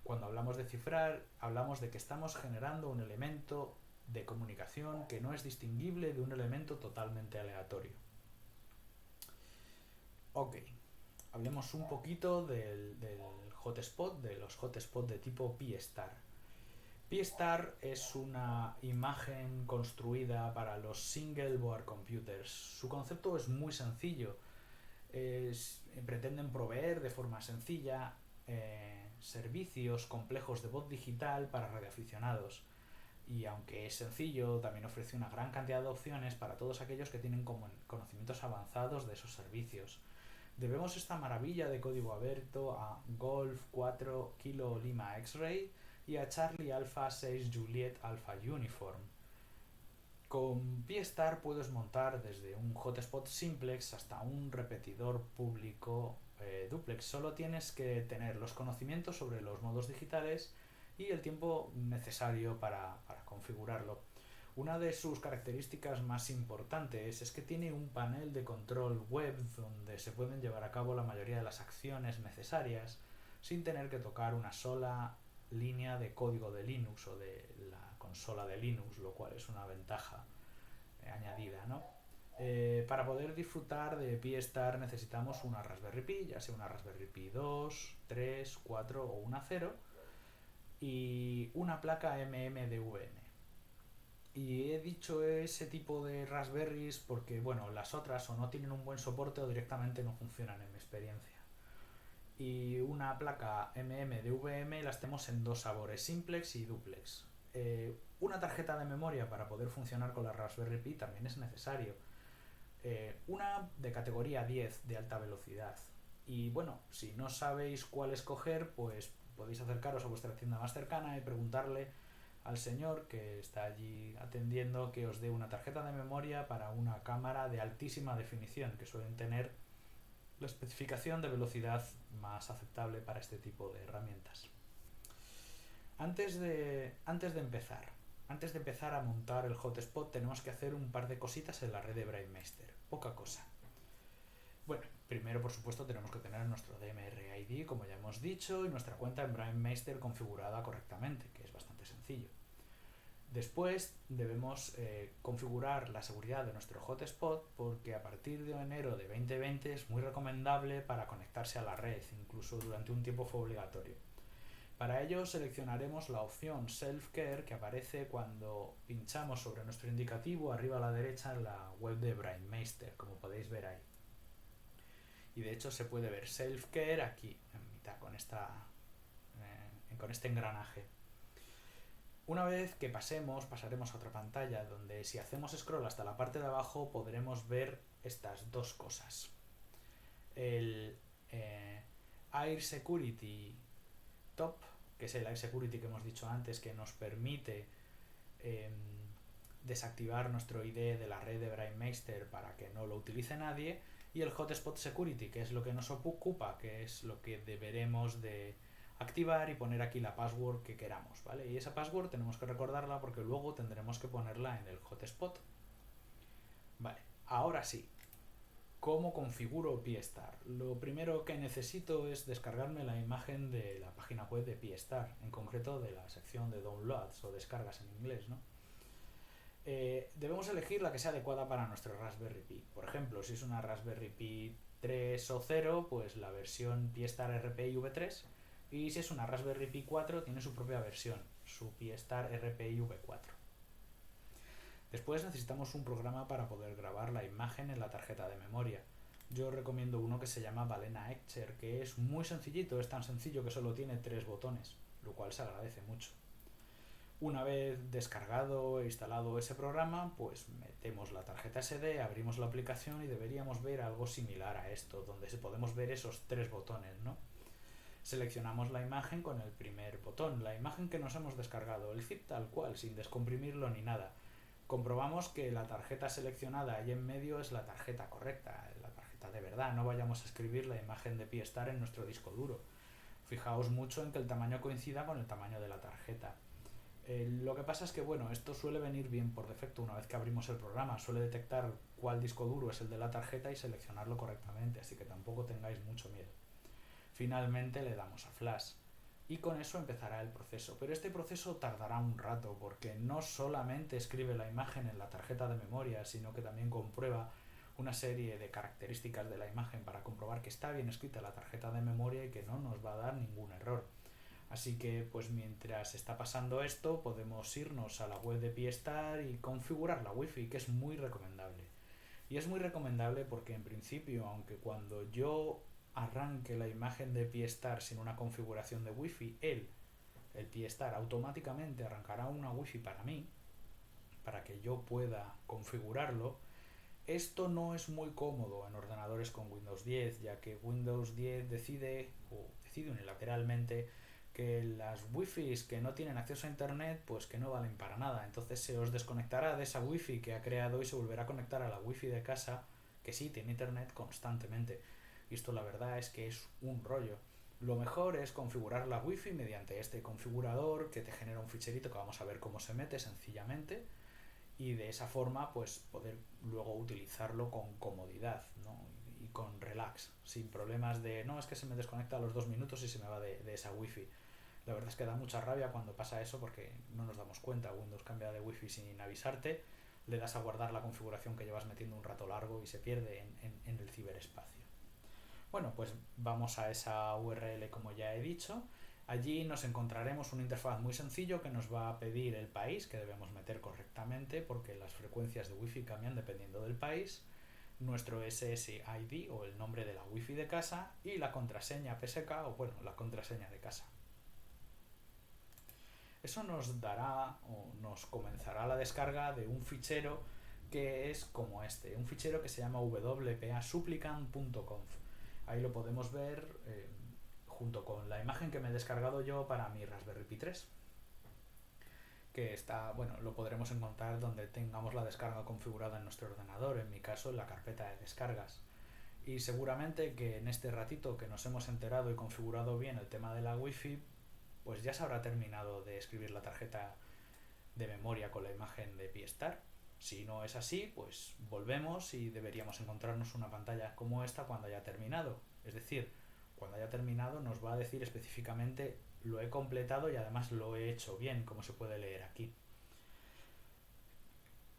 Cuando hablamos de cifrar, hablamos de que estamos generando un elemento de comunicación que no es distinguible de un elemento totalmente aleatorio. Ok, hablemos un poquito del hotspot, de los hotspots de tipo P-Star. P-Star es una imagen construida para los single board computers. Su concepto es muy sencillo. Pretenden proveer de forma sencilla servicios complejos de voz digital para radioaficionados. Y aunque es sencillo, también ofrece una gran cantidad de opciones para todos aquellos que tienen conocimientos avanzados de esos servicios. Debemos esta maravilla de código abierto a Golf 4 Kilo Lima X-Ray y a Charlie Alpha 6 Juliet Alpha Uniform. Con P-Star puedes montar desde un hotspot simplex hasta un repetidor público duplex. Solo tienes que tener los conocimientos sobre los modos digitales y el tiempo necesario para configurarlo. Una de sus características más importantes es que tiene un panel de control web donde se pueden llevar a cabo la mayoría de las acciones necesarias sin tener que tocar una sola línea de código de Linux o de la consola de Linux, lo cual es una ventaja añadida, ¿no? Para poder disfrutar de P-Star necesitamos una Raspberry Pi, ya sea una Raspberry Pi 2, 3, 4 o una 0 y una placa MMDVM. Y he dicho ese tipo de Raspberries porque, bueno, las otras o no tienen un buen soporte o directamente no funcionan en mi experiencia. Y una placa MMDVM las tenemos en dos sabores, simplex y duplex. Una tarjeta de memoria para poder funcionar con la Raspberry Pi también es necesario. Una de categoría 10 de alta velocidad. Y bueno, si no sabéis cuál escoger, pues podéis acercaros a vuestra tienda más cercana y preguntarle al señor que está allí atendiendo que os dé una tarjeta de memoria para una cámara de altísima definición, que suelen tener la especificación de velocidad más aceptable para este tipo de herramientas. Antes de empezar, Antes de empezar a montar el hotspot tenemos que hacer un par de cositas en la red de Brightmeister. Poca cosa. Bueno, primero por supuesto tenemos que tener nuestro DMR ID, como ya hemos dicho, y nuestra cuenta en Brightmeister configurada correctamente, que es bastante sencillo. Después debemos configurar la seguridad de nuestro hotspot porque a partir de enero de 2020 es muy recomendable para conectarse a la red, incluso durante un tiempo fue obligatorio. Para ello seleccionaremos la opción Self-Care que aparece cuando pinchamos sobre nuestro indicativo arriba a la derecha en la web de Brightmeister, como podéis ver ahí. Y de hecho se puede ver Self-Care aquí, en mitad, con este engranaje. Una vez que pasaremos a otra pantalla donde si hacemos scroll hasta la parte de abajo podremos ver estas dos cosas. El Air Security Top, que es el Air Security que hemos dicho antes, que nos permite desactivar nuestro ID de la red de Brightmeister para que no lo utilice nadie, y el Hotspot Security, que es lo que nos ocupa, que es lo que deberemos de activar y poner aquí la password que queramos, ¿vale? Y esa password tenemos que recordarla porque luego tendremos que ponerla en el hotspot. Vale, ahora sí. ¿Cómo configuro Pi-Star? Lo primero que necesito es descargarme la imagen de la página web de Pi-Star, en concreto de la sección de downloads o descargas en inglés, ¿no? Debemos elegir la que sea adecuada para nuestro Raspberry Pi. Por ejemplo, si es una Raspberry Pi 3 o 0, pues la versión Pi-Star RPI V3, y si es una Raspberry Pi 4 tiene su propia versión, su Pi-Star RPI V4. Después necesitamos un programa para poder grabar la imagen en la tarjeta de memoria. Yo recomiendo uno que se llama Balena Etcher, que es muy sencillito, es tan sencillo que solo tiene 3 botones, lo cual se agradece mucho. Una vez descargado e instalado ese programa, pues metemos la tarjeta SD, abrimos la aplicación y deberíamos ver algo similar a esto, donde podemos ver esos 3 botones, ¿no? Seleccionamos la imagen con el primer botón, la imagen que nos hemos descargado, el zip tal cual, sin descomprimirlo ni nada. Comprobamos que la tarjeta seleccionada ahí en medio es la tarjeta correcta, la tarjeta de verdad, no vayamos a escribir la imagen de Pi-Star en nuestro disco duro. Fijaos mucho en que el tamaño coincida con el tamaño de la tarjeta. Lo que pasa es que bueno, esto suele venir bien por defecto una vez que abrimos el programa, suele detectar cuál disco duro es el de la tarjeta y seleccionarlo correctamente, así que tampoco tengáis mucho miedo. Finalmente le damos a Flash y con eso empezará el proceso, pero este proceso tardará un rato porque no solamente escribe la imagen en la tarjeta de memoria, sino que también comprueba una serie de características de la imagen para comprobar que está bien escrita la tarjeta de memoria y que no nos va a dar ningún error. Así que pues mientras está pasando esto podemos irnos a la web de Pi-Star y configurar la Wi-Fi, que es muy recomendable. Y es muy recomendable porque en principio, aunque cuando yo arranque la imagen de Pi-Star sin una configuración de Wi-Fi, el Pi-Star automáticamente arrancará una Wi-Fi para mí, para que yo pueda configurarlo. Esto no es muy cómodo en ordenadores con Windows 10, ya que Windows 10 decide unilateralmente que las Wi-Fi que no tienen acceso a internet pues que no valen para nada, entonces se os desconectará de esa Wi-Fi que ha creado y se volverá a conectar a la Wi-Fi de casa que sí tiene internet constantemente, y esto la verdad es que es un rollo. Lo mejor es configurar la Wi-Fi mediante este configurador que te genera un ficherito que vamos a ver cómo se mete sencillamente, y de esa forma pues poder luego utilizarlo con comodidad, ¿no? Y con relax, sin problemas de no, es que se me desconecta a los 2 minutos y se me va de esa wifi. La verdad es que da mucha rabia cuando pasa eso porque no nos damos cuenta. Windows cambia de wifi sin avisarte, le das a guardar la configuración que llevas metiendo un rato largo y se pierde en el ciberespacio. Bueno, pues vamos a esa URL como ya he dicho. Allí nos encontraremos una interfaz muy sencillo que nos va a pedir el país que debemos meter correctamente porque las frecuencias de wifi cambian dependiendo del país, nuestro SSID o el nombre de la wifi de casa y la contraseña PSK o bueno, la contraseña de casa. Eso nos dará o nos comenzará la descarga de un fichero que es como este, un fichero que se llama wpa-supplicant.conf. Ahí lo podemos ver junto con la imagen que me he descargado yo para mi Raspberry Pi 3, que está, bueno, lo podremos encontrar donde tengamos la descarga configurada en nuestro ordenador, en mi caso en la carpeta de descargas. Y seguramente que en este ratito que nos hemos enterado y configurado bien el tema de la Wi-Fi, pues ya se habrá terminado de escribir la tarjeta de memoria con la imagen de Piestar. Si no es así, pues volvemos y deberíamos encontrarnos una pantalla como esta cuando haya terminado. Es decir, cuando haya terminado nos va a decir específicamente lo he completado y además lo he hecho bien, como se puede leer aquí.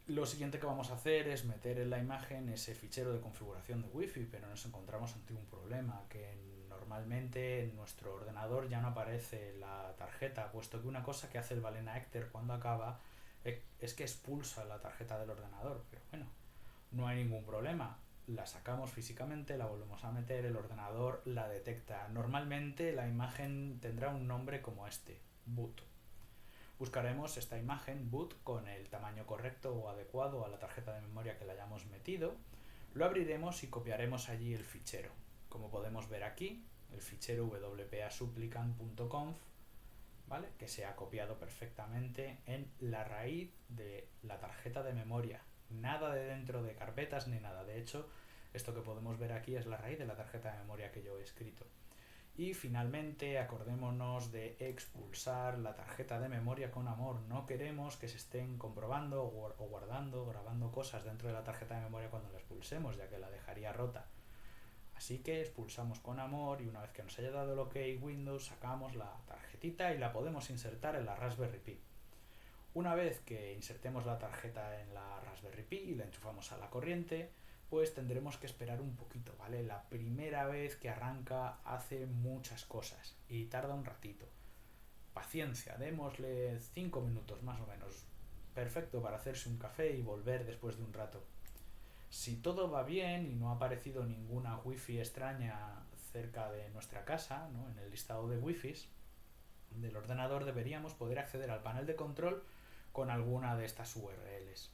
Lo siguiente que vamos a hacer es meter en la imagen ese fichero de configuración de Wi-Fi, pero nos encontramos ante un problema, que normalmente en nuestro ordenador ya no aparece la tarjeta, puesto que una cosa que hace el Balena Ecter cuando acaba es que expulsa la tarjeta del ordenador, pero bueno, no hay ningún problema. La sacamos físicamente, la volvemos a meter, el ordenador la detecta. Normalmente la imagen tendrá un nombre como este, boot. Buscaremos esta imagen boot con el tamaño correcto o adecuado a la tarjeta de memoria que le hayamos metido. Lo abriremos y copiaremos allí el fichero. Como podemos ver aquí, el fichero wpa-supplicant.conf, ¿vale? Que se ha copiado perfectamente en la raíz de la tarjeta de memoria. Nada de dentro de carpetas ni nada. De hecho, esto que podemos ver aquí es la raíz de la tarjeta de memoria que yo he escrito. Y finalmente acordémonos de expulsar la tarjeta de memoria con amor. No queremos que se estén comprobando o guardando, grabando cosas dentro de la tarjeta de memoria cuando la expulsemos, ya que la dejaría rota. Así que expulsamos con amor y una vez que nos haya dado el OK Windows, sacamos la tarjetita y la podemos insertar en la Raspberry Pi. Una vez que insertemos la tarjeta en la Raspberry Pi y la enchufamos a la corriente, pues tendremos que esperar un poquito, ¿vale? La primera vez que arranca hace muchas cosas y tarda un ratito. Paciencia, démosle 5 minutos más o menos. Perfecto para hacerse un café y volver después de un rato. Si todo va bien y no ha aparecido ninguna wifi extraña cerca de nuestra casa, ¿no? En el listado de wifis del ordenador, deberíamos poder acceder al panel de control con alguna de estas URLs.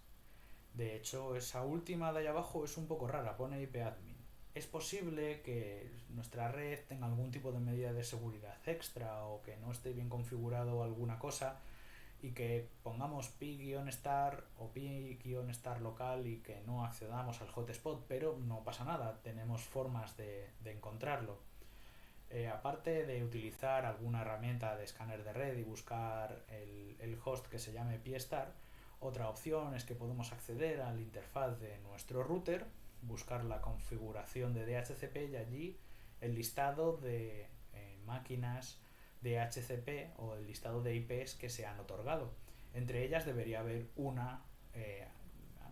De hecho, esa última de ahí abajo es un poco rara, pone IPadmin. Es posible que nuestra red tenga algún tipo de medida de seguridad extra o que no esté bien configurado alguna cosa y que pongamos pi-star o pi-star local y que no accedamos al hotspot, pero no pasa nada, tenemos formas de encontrarlo. Aparte de utilizar alguna herramienta de escáner de red y buscar el host que se llame pi-star, otra opción es que podemos acceder a la interfaz de nuestro router, buscar la configuración de DHCP y allí el listado de máquinas DHCP o el listado de IPs que se han otorgado. Entre ellas debería haber una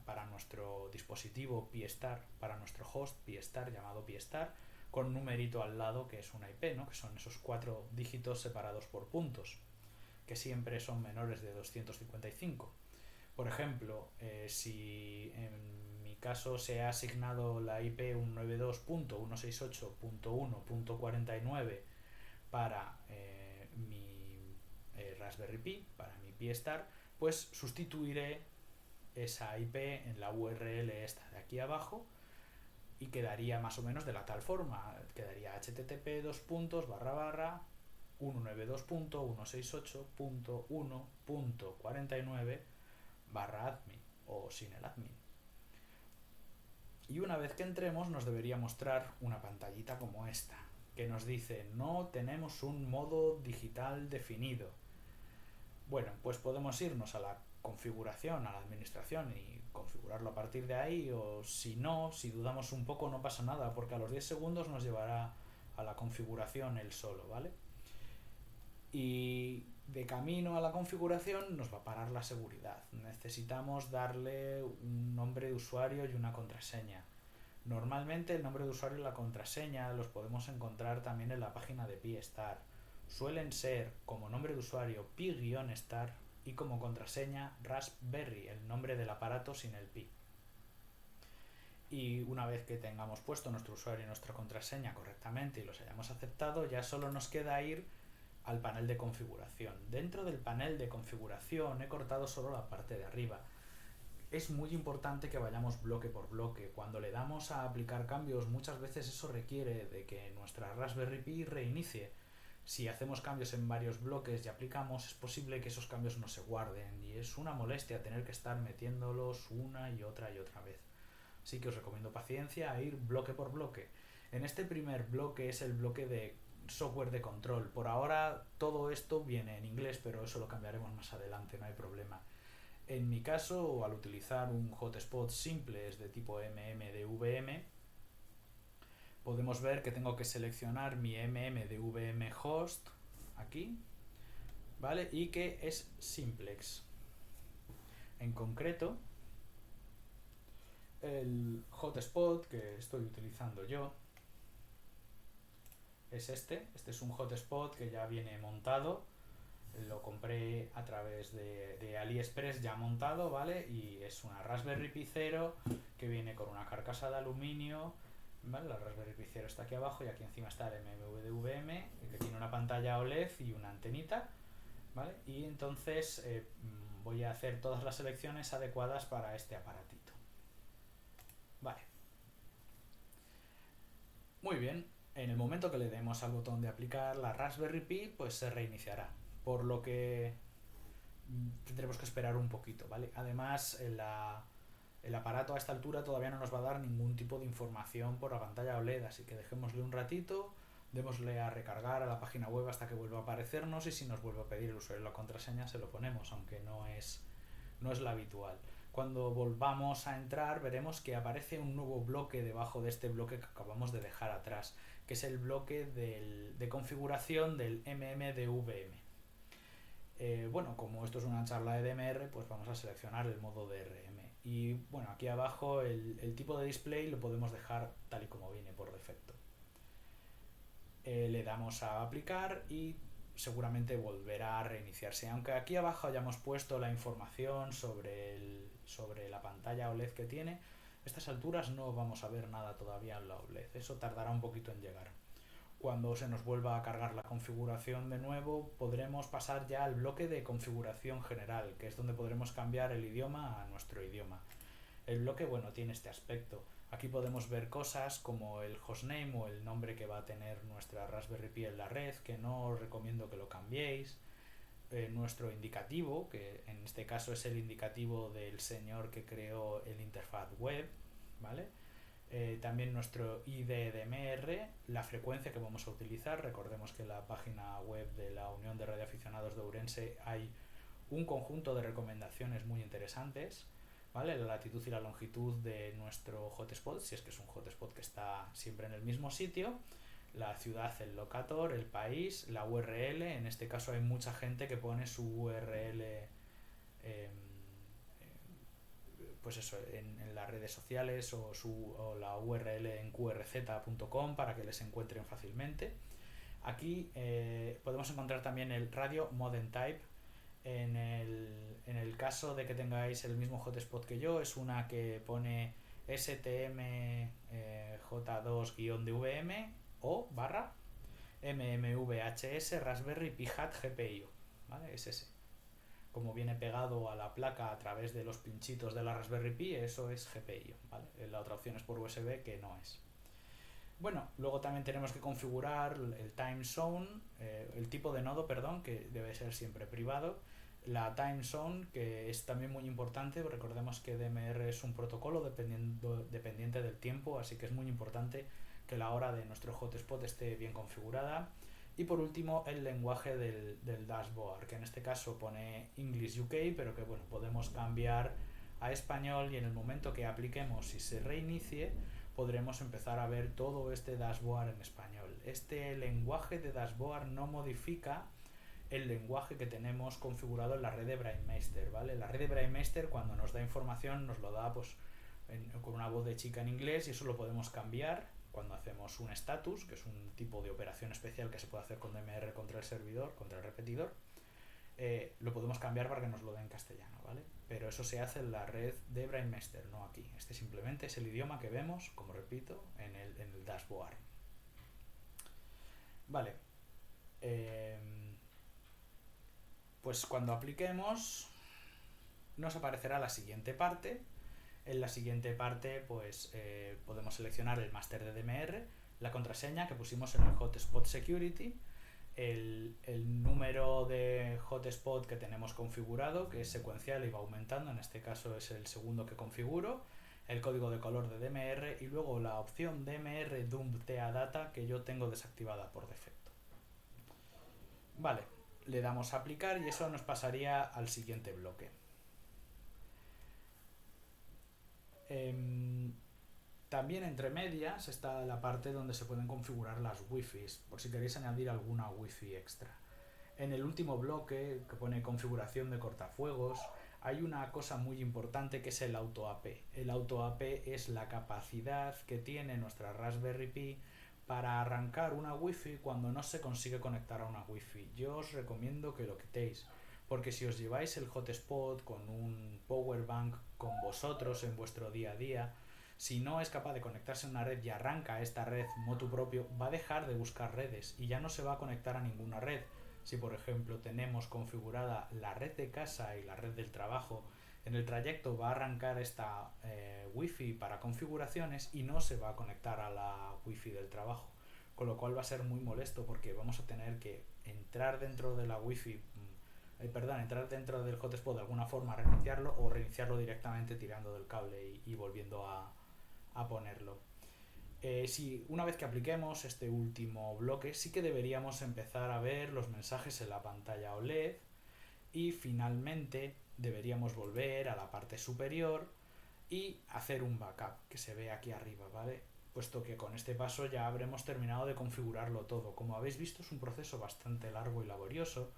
para nuestro dispositivo pi-star, para nuestro host pi-star llamado pi-star, con un numerito al lado que es una IP, ¿no? Que son esos 4 dígitos separados por puntos, que siempre son menores de 255. Por ejemplo, si en mi caso se ha asignado la IP 192.168.1.49 para mi Raspberry Pi, para mi Pi-star, pues sustituiré esa IP en la URL esta de aquí abajo y quedaría más o menos de la tal forma. Quedaría http://192.168.1.49 /admin o sin el admin. Y una vez que entremos nos debería mostrar una pantallita como esta, que nos dice no tenemos un modo digital definido. Bueno, pues podemos irnos a la configuración, a la administración y configurarlo a partir de ahí, o si no, si dudamos un poco no pasa nada, porque a los 10 segundos nos llevará a la configuración él solo, ¿vale? Y de camino a la configuración nos va a parar la seguridad. Necesitamos darle un nombre de usuario y una contraseña. Normalmente el nombre de usuario y la contraseña los podemos encontrar también en la página de Pi-star. Suelen ser como nombre de usuario pi-star y como contraseña Raspberry, el nombre del aparato sin el pi. Y una vez que tengamos puesto nuestro usuario y nuestra contraseña correctamente y los hayamos aceptado, ya solo nos queda ir al panel de configuración. Dentro del panel de configuración he cortado solo la parte de arriba. Es muy importante que vayamos bloque por bloque. Cuando le damos a aplicar cambios, muchas veces eso requiere de que nuestra Raspberry Pi reinicie. Si hacemos cambios en varios bloques y aplicamos, es posible que esos cambios no se guarden y es una molestia tener que estar metiéndolos una y otra vez. Así que os recomiendo paciencia a ir bloque por bloque. En este primer bloque es el bloque de software de control. Por ahora todo esto viene en inglés, pero eso lo cambiaremos más adelante, no hay problema. En mi caso, al utilizar un hotspot simple es de tipo MMDVM, podemos ver que tengo que seleccionar mi MMDVM host aquí, ¿vale? Y que es simplex. En concreto, el hotspot que estoy utilizando yo es este es un hotspot que ya viene montado, lo compré a través de AliExpress ya montado, ¿vale? Y es una Raspberry Pi 0 que viene con una carcasa de aluminio, ¿vale? La Raspberry Pi 0 está aquí abajo y aquí encima está el MMVDVM, que tiene una pantalla OLED y una antenita, ¿vale? Y entonces voy a hacer todas las selecciones adecuadas para este aparatito. Vale. Muy bien. En el momento que le demos al botón de aplicar, la Raspberry Pi pues se reiniciará, por lo que tendremos que esperar un poquito, ¿vale? Además, el aparato a esta altura todavía no nos va a dar ningún tipo de información por la pantalla OLED, así que dejémosle un ratito, démosle a recargar a la página web hasta que vuelva a aparecernos, y si nos vuelve a pedir el usuario y la contraseña se lo ponemos, aunque no es la habitual. Cuando volvamos a entrar veremos que aparece un nuevo bloque debajo de este bloque que acabamos de dejar atrás, que es el bloque de configuración del MMDVM. Bueno, como esto es una charla de DMR, pues vamos a seleccionar el modo DRM. Y bueno, aquí abajo el tipo de display lo podemos dejar tal y como viene por defecto. Le damos a aplicar y seguramente volverá a reiniciarse. Aunque aquí abajo hayamos puesto la información sobre la pantalla OLED que tiene, a estas alturas no vamos a ver nada todavía en la OLED. Eso tardará un poquito en llegar. Cuando se nos vuelva a cargar la configuración de nuevo, podremos pasar ya al bloque de configuración general, que es donde podremos cambiar el idioma a nuestro idioma. El bloque, bueno, tiene este aspecto. Aquí podemos ver cosas como el hostname o el nombre que va a tener nuestra Raspberry Pi en la red, que no os recomiendo que lo cambiéis. Nuestro indicativo, que en este caso es el indicativo del señor que creó el interfaz web, ¿vale? También nuestro ID DMR, la frecuencia que vamos a utilizar. Recordemos que en la página web de la Unión de Radioaficionados de Ourense hay un conjunto de recomendaciones muy interesantes, ¿vale? La latitud y la longitud de nuestro hotspot, si es que es un hotspot que está siempre en el mismo sitio, la ciudad, el locator, el país, la URL. En este caso hay mucha gente que pone su URL pues eso, en las redes sociales o la URL en qrz.com para que les encuentren fácilmente. Aquí podemos encontrar también el radio modem type. En el caso de que tengáis el mismo hotspot que yo, es una que pone STMJ2-DVM o barra MMVHS Raspberry Pi Hat GPIO, ¿vale? Es ese. Como viene pegado a la placa a través de los pinchitos de la Raspberry Pi, eso es GPIO, ¿vale? La otra opción es por USB, que no es. Bueno, luego también tenemos que configurar el time zone, el tipo de nodo, perdón, que debe ser siempre privado. La time zone, que es también muy importante. Recordemos que DMR es un protocolo dependiente del tiempo, así que es muy importante que la hora de nuestro hotspot esté bien configurada. Y por último, el lenguaje del dashboard, que en este caso pone English UK, pero que bueno, podemos cambiar a español, y en el momento que apliquemos y se reinicie, podremos empezar a ver todo este dashboard en español. Este lenguaje de dashboard no modifica el lenguaje que tenemos configurado en la red de Brainmeister, ¿vale? La red de Brainmeister, cuando nos da información, nos lo da pues con una voz de chica en inglés, y eso lo podemos cambiar cuando hacemos un status, que es un tipo de operación especial que se puede hacer con DMR contra el servidor, contra el repetidor. Lo podemos cambiar para que nos lo dé en castellano, ¿vale? Pero eso se hace en la red de Brainmeister, no aquí. Este simplemente es el idioma que vemos, como repito, en el dashboard. Vale. Pues cuando apliquemos nos aparecerá la siguiente parte. En la siguiente parte pues podemos seleccionar el máster de DMR, la contraseña que pusimos en el Hotspot Security, el número de hotspot que tenemos configurado, que es secuencial y va aumentando, en este caso es el segundo que configuro, el código de color de DMR y luego la opción DMR Dump TA Data, que yo tengo desactivada por defecto. Vale, le damos a aplicar y eso nos pasaría al siguiente bloque. Em, También entre medias está la parte donde se pueden configurar las wifis, por si queréis añadir alguna wifi extra. En el último bloque, que pone configuración de cortafuegos, hay una cosa muy importante que es el auto AP. El auto AP es la capacidad que tiene nuestra Raspberry Pi para arrancar una wifi cuando no se consigue conectar a una wifi. Yo os recomiendo que lo quitéis, porque si os lleváis el hotspot con un power bank con vosotros en vuestro día a día, si no es capaz de conectarse a una red y arranca esta red motu propio, va a dejar de buscar redes y ya no se va a conectar a ninguna red. Si por ejemplo tenemos configurada la red de casa y la red del trabajo, en el trayecto va a arrancar esta wifi para configuraciones y no se va a conectar a la wifi del trabajo, con lo cual va a ser muy molesto porque vamos a tener que entrar dentro de la wifi, entrar dentro del hotspot de alguna forma, reiniciarlo o reiniciarlo directamente tirando del cable y volviendo a ponerlo. Si una vez que apliquemos este último bloque, sí que deberíamos empezar a ver los mensajes en la pantalla OLED y finalmente deberíamos volver a la parte superior y hacer un backup que se ve aquí arriba, ¿vale? Puesto que con este paso ya habremos terminado de configurarlo todo. Como habéis visto, es un proceso bastante largo y laborioso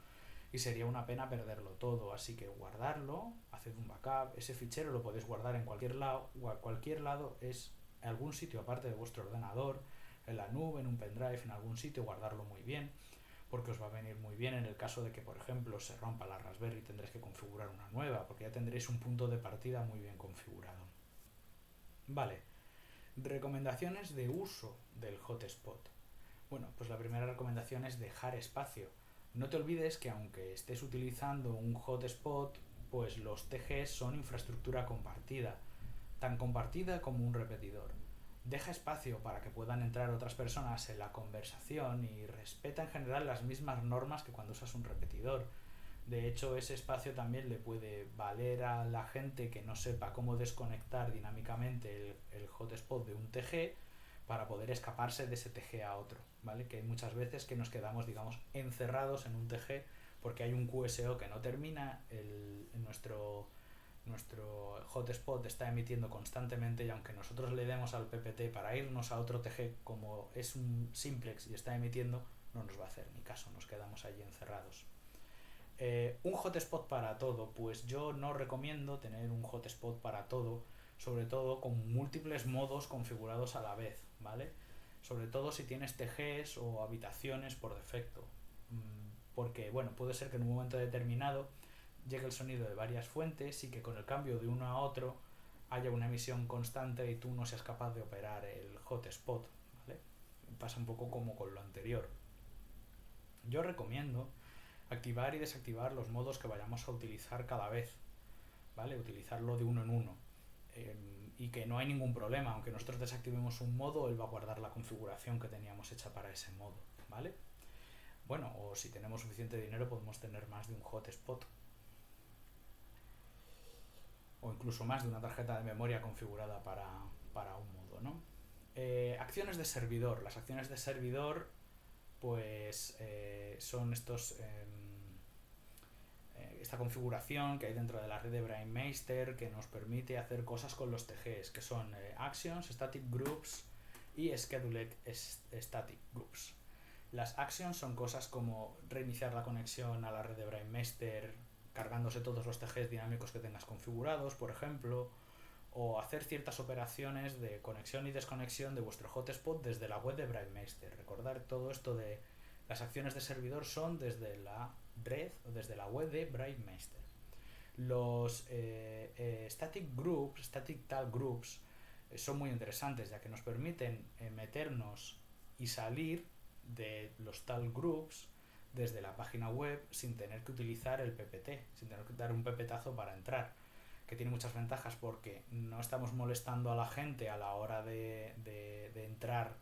y sería una pena perderlo todo, así que guardarlo, haced un backup, ese fichero lo podéis guardar en cualquier lado, o a cualquier lado es algún sitio aparte de vuestro ordenador, en la nube, en un pendrive, en algún sitio, guardarlo muy bien, porque os va a venir muy bien en el caso de que, por ejemplo, se rompa la Raspberry y tendréis que configurar una nueva, porque ya tendréis un punto de partida muy bien configurado. Vale, recomendaciones de uso del hotspot. Bueno, pues la primera recomendación es dejar espacio. No te olvides que aunque estés utilizando un hotspot, pues los TGs son infraestructura compartida, tan compartida como un repetidor. Deja espacio para que puedan entrar otras personas en la conversación y respeta en general las mismas normas que cuando usas un repetidor. De hecho, ese espacio también le puede valer a la gente que no sepa cómo desconectar dinámicamente el hotspot de un TG para poder escaparse de ese TG a otro, ¿vale? Que hay muchas veces que nos quedamos, digamos, encerrados en un TG porque hay un QSO que no termina, nuestro hotspot está emitiendo constantemente y aunque nosotros le demos al PPT para irnos a otro TG, como es un simplex y está emitiendo, no nos va a hacer ni caso, nos quedamos allí encerrados. Un hotspot para todo, pues yo no recomiendo tener un hotspot para todo, sobre todo con múltiples modos configurados a la vez, ¿vale? Sobre todo si tienes TGs o habitaciones por defecto, porque bueno, puede ser que en un momento determinado llegue el sonido de varias fuentes y que con el cambio de uno a otro haya una emisión constante y tú no seas capaz de operar el hotspot, ¿vale? Pasa un poco como con lo anterior. Yo recomiendo activar y desactivar los modos que vayamos a utilizar cada vez, ¿vale? Utilizarlo de uno en uno. Y que no hay ningún problema, aunque nosotros desactivemos un modo, él va a guardar la configuración que teníamos hecha para ese modo, ¿vale? Bueno, o si tenemos suficiente dinero podemos tener más de un hotspot o incluso más de una tarjeta de memoria configurada para un modo, ¿no? Acciones de servidor. Las acciones de servidor pues son esta configuración que hay dentro de la red de Brainmeister que nos permite hacer cosas con los TGs, que son Actions, Static Groups y Scheduled Static Groups. Las Actions son cosas como reiniciar la conexión a la red de Brainmeister cargándose todos los TGs dinámicos que tengas configurados, por ejemplo, o hacer ciertas operaciones de conexión y desconexión de vuestro hotspot desde la web de Brainmeister. Recordar todo esto de las acciones de servidor son desde la red o desde la web de Brainmeister. Los static groups, static tal groups, son muy interesantes ya que nos permiten meternos y salir de los tal groups desde la página web sin tener que utilizar el PPT, sin tener que dar un pepetazo para entrar, que tiene muchas ventajas porque no estamos molestando a la gente a la hora de entrar,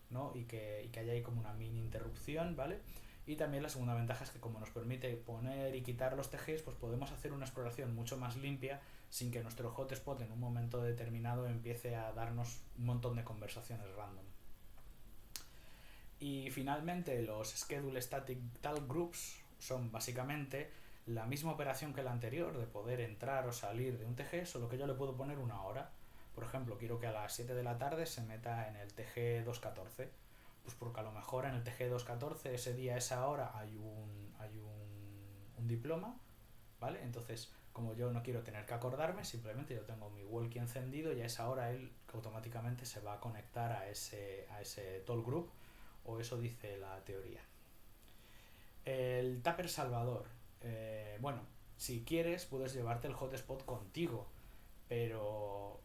¿no? y que haya ahí como una mini interrupción, ¿vale? Y también la segunda ventaja es que como nos permite poner y quitar los TGs, pues podemos hacer una exploración mucho más limpia sin que nuestro hotspot en un momento determinado empiece a darnos un montón de conversaciones random. Y finalmente los Schedule Static Tal Groups son básicamente la misma operación que la anterior de poder entrar o salir de un TG, solo que yo le puedo poner una hora. Por ejemplo, quiero que a las 7 de la tarde se meta en el TG214. Pues porque a lo mejor en el TG214 ese día, a esa hora, hay un diploma, ¿vale? Entonces, como yo no quiero tener que acordarme, simplemente yo tengo mi walkie encendido y a esa hora él automáticamente se va a conectar a ese toll group, o eso dice la teoría. El Tupper Salvador. Bueno, si quieres puedes llevarte el hotspot contigo, pero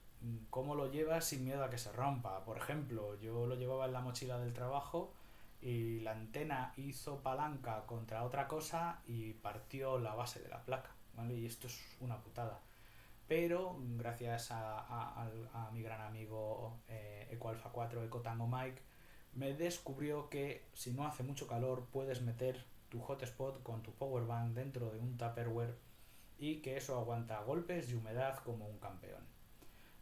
¿cómo lo llevas sin miedo a que se rompa? Por ejemplo, yo lo llevaba en la mochila del trabajo y la antena hizo palanca contra otra cosa y partió la base de la placa, ¿vale? Y esto es una putada. Pero gracias a mi gran amigo EcoAlpha 4, EcoTango Mike, me descubrió que si no hace mucho calor puedes meter tu hotspot con tu powerbank dentro de un Tupperware y que eso aguanta golpes y humedad como un campeón.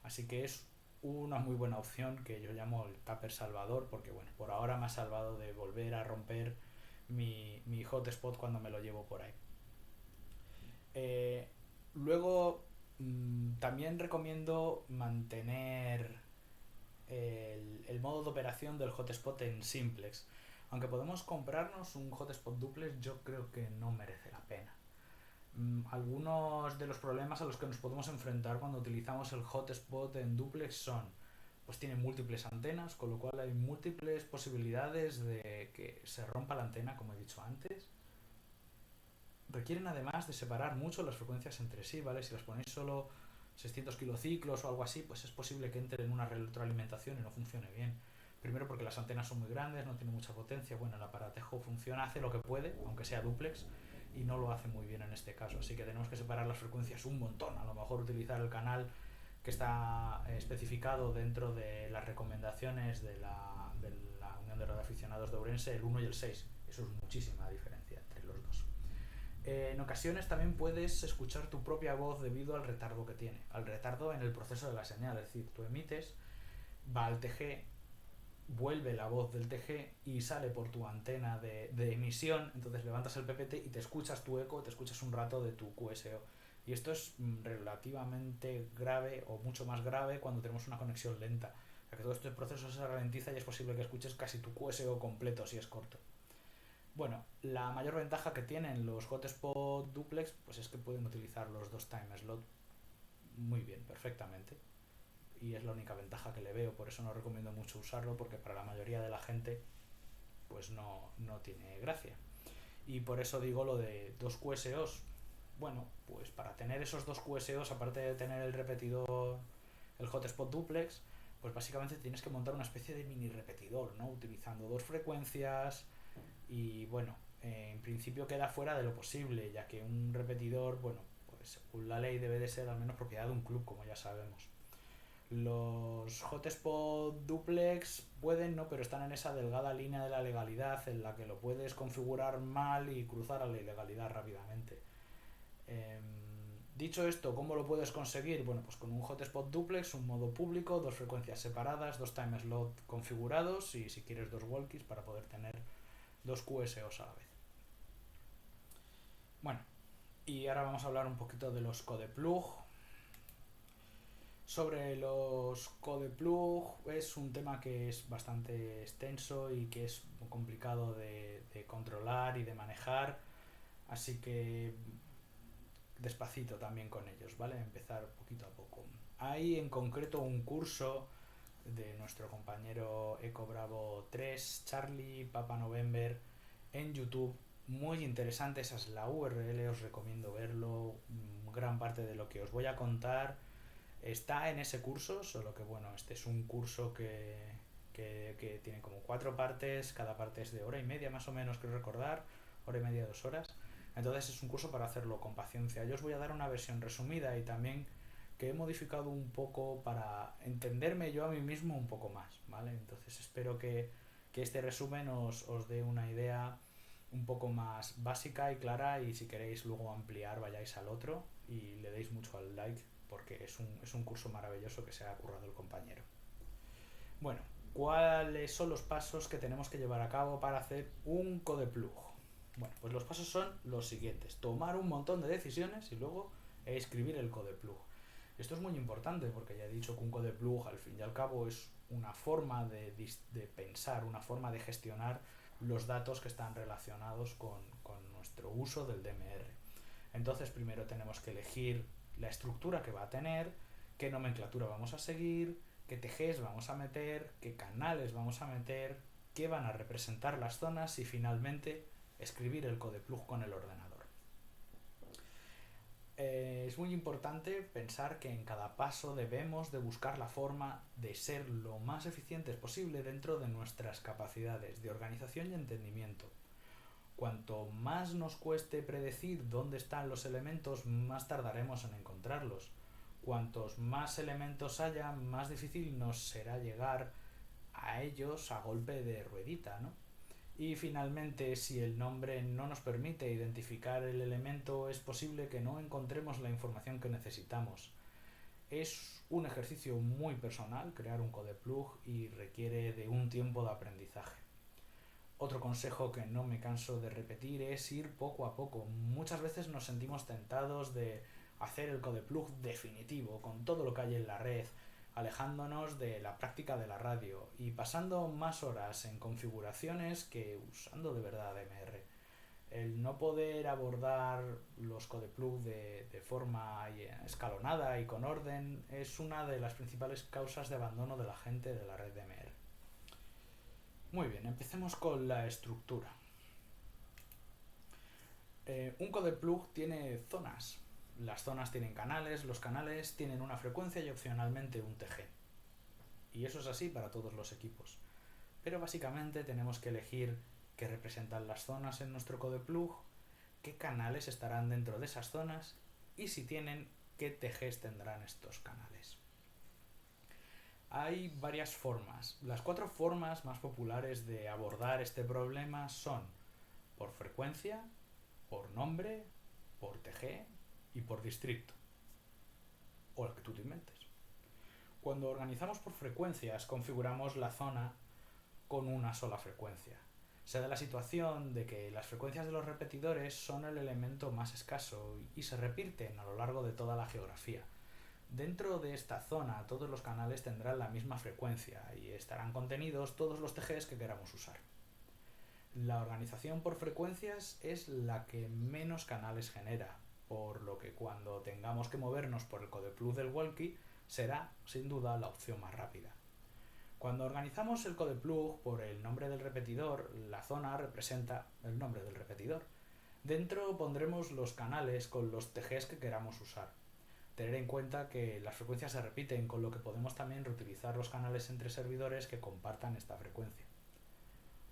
Así que es una muy buena opción que yo llamo el Tupper Salvador, porque bueno, por ahora me ha salvado de volver a romper mi hotspot cuando me lo llevo por ahí. Eh, Luego también recomiendo mantener el modo de operación del hotspot en simplex. Aunque podemos comprarnos un hotspot duplex, yo creo que no merece la pena. Algunos de los problemas a los que nos podemos enfrentar cuando utilizamos el hotspot en duplex son, pues tiene múltiples antenas, con lo cual hay múltiples posibilidades de que se rompa la antena, como he dicho antes. Requieren además de separar mucho las frecuencias entre sí, ¿vale? Si las ponéis solo 600 kilociclos o algo así, pues es posible que entre en una retroalimentación y no funcione bien. Primero porque las antenas son muy grandes, no tiene mucha potencia. Bueno, el aparatejo funciona, hace lo que puede, aunque sea duplex, y no lo hace muy bien en este caso. Así que tenemos que separar las frecuencias un montón. A lo mejor utilizar el canal que está especificado dentro de las recomendaciones de la Unión de Radioaficionados de Ourense, el 1 y el 6. Eso es muchísima diferencia entre los dos. En ocasiones también puedes escuchar tu propia voz debido al retardo que tiene, al retardo en el proceso de la señal. Es decir, tú emites, va al TG, vuelve la voz del TG y sale por tu antena de emisión. Entonces levantas el PPT y te escuchas tu eco, te escuchas un rato de tu QSO. Y esto es relativamente grave, o mucho más grave, cuando tenemos una conexión lenta. O sea que todo este proceso se ralentiza y es posible que escuches casi tu QSO completo si es corto. Bueno, la mayor ventaja que tienen los hotspot duplex pues es que pueden utilizar los dos time slot muy bien, perfectamente. Y es la única ventaja que le veo, por eso no recomiendo mucho usarlo, porque para la mayoría de la gente pues no tiene gracia. Y por eso digo lo de dos QSOs. Bueno, pues para tener esos dos QSOs, aparte de tener el repetidor, el hotspot duplex, pues básicamente tienes que montar una especie de mini repetidor, ¿no? Utilizando dos frecuencias y bueno, en principio queda fuera de lo posible, ya que un repetidor, bueno, pues según la ley debe de ser al menos propiedad de un club, como ya sabemos. Los hotspot duplex pueden, ¿no? Pero están en esa delgada línea de la legalidad en la que lo puedes configurar mal y cruzar a la ilegalidad rápidamente. Eh, Dicho esto, ¿cómo lo puedes conseguir? Bueno, pues con un hotspot duplex, un modo público, dos frecuencias separadas, dos time slot configurados y si quieres dos walkies para poder tener dos QSOs a la vez. Bueno, y ahora vamos a hablar un poquito de los codeplug. Sobre los codeplug es un tema que es bastante extenso y que es muy complicado de controlar y de manejar, así que despacito también con ellos, ¿vale? Empezar poquito a poco. Hay en concreto un curso de nuestro compañero Eco Bravo 3, Charlie Papa November, en YouTube. Muy interesante, esa es la URL, os recomiendo verlo. Gran parte de lo que os voy a contar está en ese curso, solo que bueno, este es un curso que tiene como 4 partes, cada parte es de hora y media más o menos, creo recordar, hora y media, 2 horas. Entonces es un curso para hacerlo con paciencia. Yo os voy a dar una versión resumida y también que he modificado un poco para entenderme yo a mí mismo un poco más, ¿vale? Entonces espero que este resumen os dé una idea un poco más básica y clara, y si queréis luego ampliar vayáis al otro y le deis mucho al like porque es un curso maravilloso que se ha currado el compañero. Bueno, ¿cuáles son los pasos que tenemos que llevar a cabo para hacer un codeplug? Bueno, pues los pasos son los siguientes: tomar un montón de decisiones y luego escribir el codeplug. Esto es muy importante porque ya he dicho que un codeplug al fin y al cabo es una forma de pensar, una forma de gestionar los datos que están relacionados con nuestro uso del DMR. Entonces primero tenemos que elegir la estructura que va a tener, qué nomenclatura vamos a seguir, qué TGs vamos a meter, qué canales vamos a meter, qué van a representar las zonas y finalmente escribir el codeplug con el ordenador. Es muy importante pensar que en cada paso debemos de buscar la forma de ser lo más eficientes posible dentro de nuestras capacidades de organización y entendimiento. Cuanto más nos cueste predecir dónde están los elementos, más tardaremos en encontrarlos. Cuantos más elementos haya, más difícil nos será llegar a ellos a golpe de ruedita, ¿no? Y finalmente, si el nombre no nos permite identificar el elemento, es posible que no encontremos la información que necesitamos. Es un ejercicio muy personal crear un codeplug y requiere de un tiempo de aprendizaje. Otro consejo que no me canso de repetir es ir poco a poco. Muchas veces nos sentimos tentados de hacer el codeplug definitivo con todo lo que hay en la red, alejándonos de la práctica de la radio y pasando más horas en configuraciones que usando de verdad DMR. El no poder abordar los codeplug de forma escalonada y con orden es una de las principales causas de abandono de la gente de la red DMR. Muy bien, empecemos con la estructura. Un codeplug tiene zonas. Las zonas tienen canales, los canales tienen una frecuencia y opcionalmente un TG. Y eso es así para todos los equipos. Pero básicamente tenemos que elegir qué representan las zonas en nuestro codeplug, qué canales estarán dentro de esas zonas y si tienen, qué TGs tendrán estos canales. Hay varias formas. Las 4 formas más populares de abordar este problema son por frecuencia, por nombre, por TG y por distrito. O la que tú te inventes. Cuando organizamos por frecuencias, configuramos la zona con una sola frecuencia. Se da la situación de que las frecuencias de los repetidores son el elemento más escaso y se repiten a lo largo de toda la geografía. Dentro de esta zona todos los canales tendrán la misma frecuencia y estarán contenidos todos los TGs que queramos usar. La organización por frecuencias es la que menos canales genera, por lo que cuando tengamos que movernos por el codeplug del walkie será sin duda la opción más rápida. Cuando organizamos el codeplug por el nombre del repetidor, la zona representa el nombre del repetidor. Dentro pondremos los canales con los TGs que queramos usar. Tener en cuenta que las frecuencias se repiten, con lo que podemos también reutilizar los canales entre servidores que compartan esta frecuencia.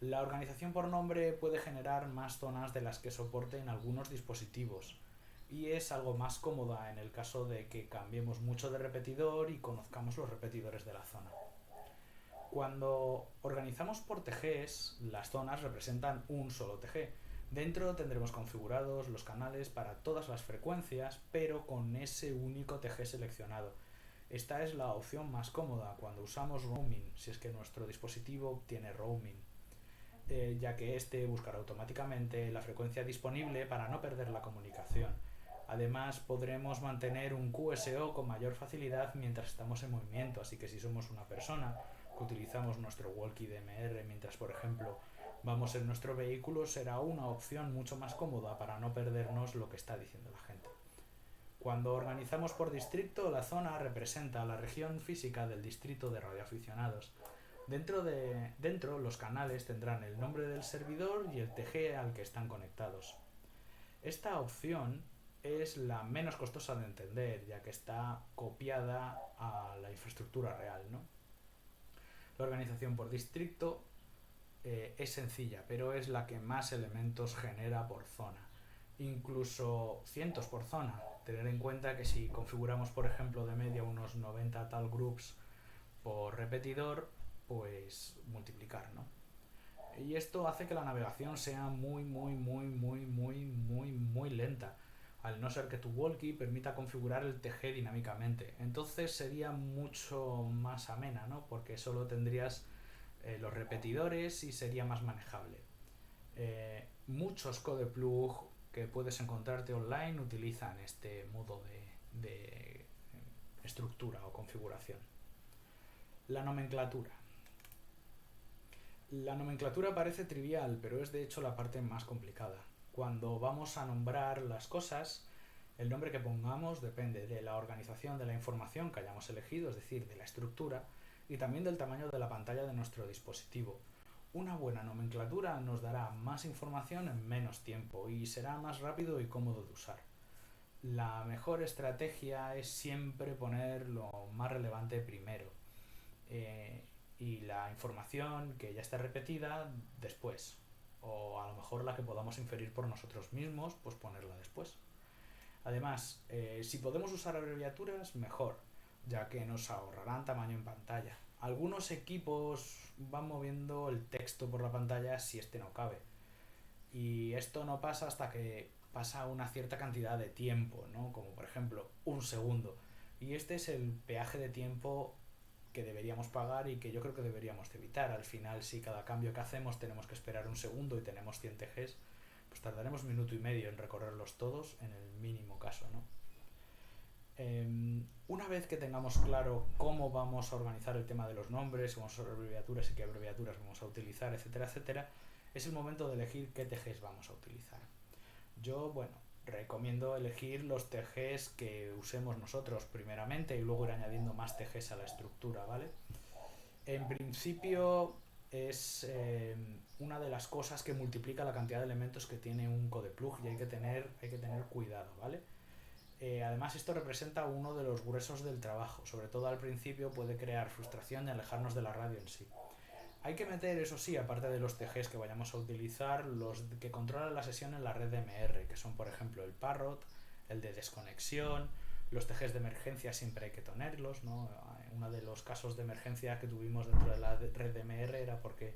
La organización por nombre puede generar más zonas de las que soporten algunos dispositivos y es algo más cómoda en el caso de que cambiemos mucho de repetidor y conozcamos los repetidores de la zona. Cuando organizamos por TGs, las zonas representan un solo TG. Dentro tendremos configurados los canales para todas las frecuencias, pero con ese único TG seleccionado. Esta es la opción más cómoda cuando usamos roaming, si es que nuestro dispositivo tiene roaming, ya que este buscará automáticamente la frecuencia disponible para no perder la comunicación. Además, podremos mantener un QSO con mayor facilidad mientras estamos en movimiento, así que si somos una persona que utilizamos nuestro walkie DMR mientras, por ejemplo, vamos en nuestro vehículo, será una opción mucho más cómoda para no perdernos lo que está diciendo la gente. Cuando organizamos por distrito, la zona representa la región física del distrito de radioaficionados. Dentro los canales tendrán el nombre del servidor y el TG al que están conectados. Esta opción es la menos costosa de entender, ya que está copiada a la infraestructura real, ¿no? La organización por distrito es sencilla, pero es la que más elementos genera por zona. Incluso cientos por zona. Tener en cuenta que si configuramos, por ejemplo, de media unos 90 tal groups por repetidor, pues multiplicar, ¿no? Y esto hace que la navegación sea muy lenta, al no ser que tu walkie permita configurar el TG dinámicamente. Entonces sería mucho más amena, ¿no? Porque solo tendrías los repetidores y sería más manejable. Muchos codeplug que puedes encontrarte online utilizan este modo de estructura o configuración. La nomenclatura. La nomenclatura parece trivial, pero es de hecho la parte más complicada. Cuando vamos a nombrar las cosas, el nombre que pongamos depende de la organización de la información que hayamos elegido, es decir, de la estructura, y también del tamaño de la pantalla de nuestro dispositivo. Una buena nomenclatura nos dará más información en menos tiempo y será más rápido y cómodo de usar. La mejor estrategia es siempre poner lo más relevante primero, y la información que ya está repetida después, o a lo mejor la que podamos inferir por nosotros mismos, pues ponerla después. Además, si podemos usar abreviaturas, mejor, ya que nos ahorrarán tamaño en pantalla. Algunos equipos van moviendo el texto por la pantalla si este no cabe. Y esto no pasa hasta que pasa una cierta cantidad de tiempo, ¿no? Como por ejemplo un segundo. Y este es el peaje de tiempo que deberíamos pagar y que yo creo que deberíamos evitar. Al final, si cada cambio que hacemos tenemos que esperar un segundo y tenemos 100 TGs, pues tardaremos minuto y medio en recorrerlos todos en el mínimo caso, ¿no? Una vez que tengamos claro cómo vamos a organizar el tema de los nombres, si vamos a usar abreviaturas y qué abreviaturas vamos a utilizar, etcétera, etcétera, es el momento de elegir qué TGs vamos a utilizar. Yo, bueno, recomiendo elegir los TGs que usemos nosotros primeramente y luego ir añadiendo más TGs a la estructura, ¿vale? En principio es una de las cosas que multiplica la cantidad de elementos que tiene un codeplug y hay que tener cuidado, ¿vale? Además esto representa uno de los gruesos del trabajo, sobre todo al principio puede crear frustración y alejarnos de la radio en sí. Hay que meter, eso sí, aparte de los TGs que vayamos a utilizar, los que controlan la sesión en la red DMR, que son por ejemplo el parrot, el de desconexión, los TGs de emergencia siempre hay que tenerlos, ¿no? Uno de los casos de emergencia que tuvimos dentro de la red DMR era porque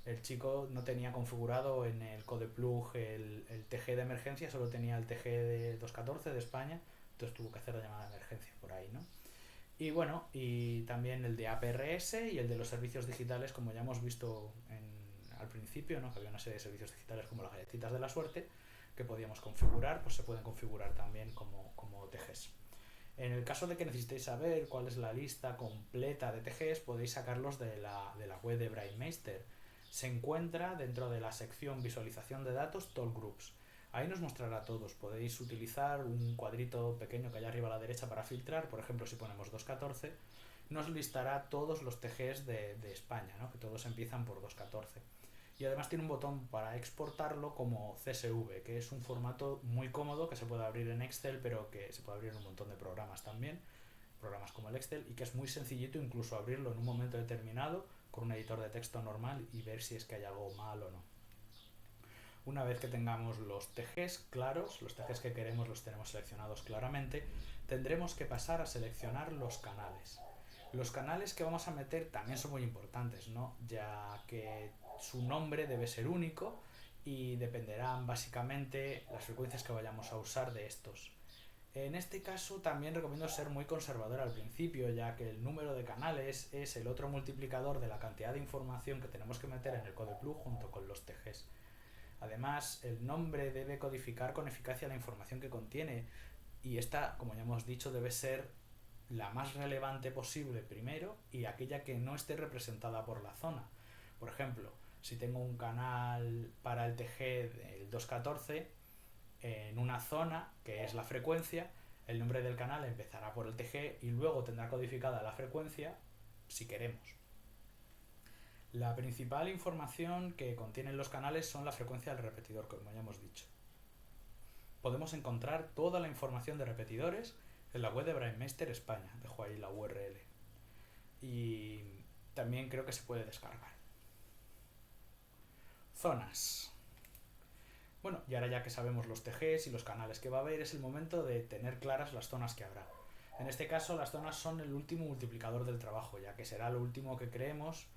el chico no tenía configurado en el codeplug el TG de emergencia, solo tenía el TG de 214 de España, entonces tuvo que hacer la llamada de emergencia por ahí, ¿no? Y bueno, y también el de APRS y el de los servicios digitales, como ya hemos visto al principio, ¿no? Que había una serie de servicios digitales como las galletitas de la suerte que podíamos configurar, pues se pueden configurar también como TGs. En el caso de que necesitéis saber cuál es la lista completa de TGs, podéis sacarlos de la web de Brainmeister. Se encuentra dentro de la sección visualización de datos Talk Groups. Ahí nos mostrará a todos. Podéis utilizar un cuadrito pequeño que hay arriba a la derecha para filtrar. Por ejemplo, si ponemos 214, nos listará todos los TGs de España, ¿no? Que todos empiezan por 214. Y además tiene un botón para exportarlo como CSV, que es un formato muy cómodo que se puede abrir en Excel, pero que se puede abrir en un montón de programas también, programas como el Excel, y que es muy sencillito incluso abrirlo en un momento determinado con un editor de texto normal y ver si es que hay algo mal o no. Una vez que tengamos los TGs claros, los TGs que queremos los tenemos seleccionados claramente, tendremos que pasar a seleccionar los canales. Los canales que vamos a meter también son muy importantes, ¿no? Ya que su nombre debe ser único y dependerán básicamente las frecuencias que vayamos a usar de estos. En este caso también recomiendo ser muy conservador al principio, ya que el número de canales es el otro multiplicador de la cantidad de información que tenemos que meter en el codeplug junto con los TGs. Además, el nombre debe codificar con eficacia la información que contiene y esta, como ya hemos dicho, debe ser la más relevante posible primero y aquella que no esté representada por la zona. Por ejemplo, si tengo un canal para el TG del 214 en una zona que es la frecuencia, el nombre del canal empezará por el TG y luego tendrá codificada la frecuencia si queremos. La principal información que contienen los canales son la frecuencia del repetidor, como ya hemos dicho. Podemos encontrar toda la información de repetidores en la web de Brainmeister España, dejo ahí la URL. Y también creo que se puede descargar. Zonas. Bueno, y ahora ya que sabemos los TGs y los canales que va a haber, es el momento de tener claras las zonas que habrá. En este caso, las zonas son el último multiplicador del trabajo, ya que será lo último que creemos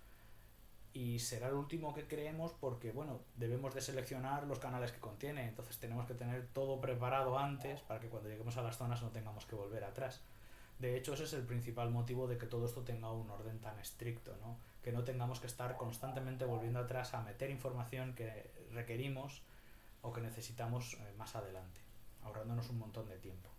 y será el último que creemos porque, bueno, debemos de seleccionar los canales que contiene, entonces tenemos que tener todo preparado antes para que cuando lleguemos a las zonas no tengamos que volver atrás. De hecho, ese es el principal motivo de que todo esto tenga un orden tan estricto, ¿no? Que no tengamos que estar constantemente volviendo atrás a meter información que requerimos o que necesitamos más adelante, ahorrándonos un montón de tiempo.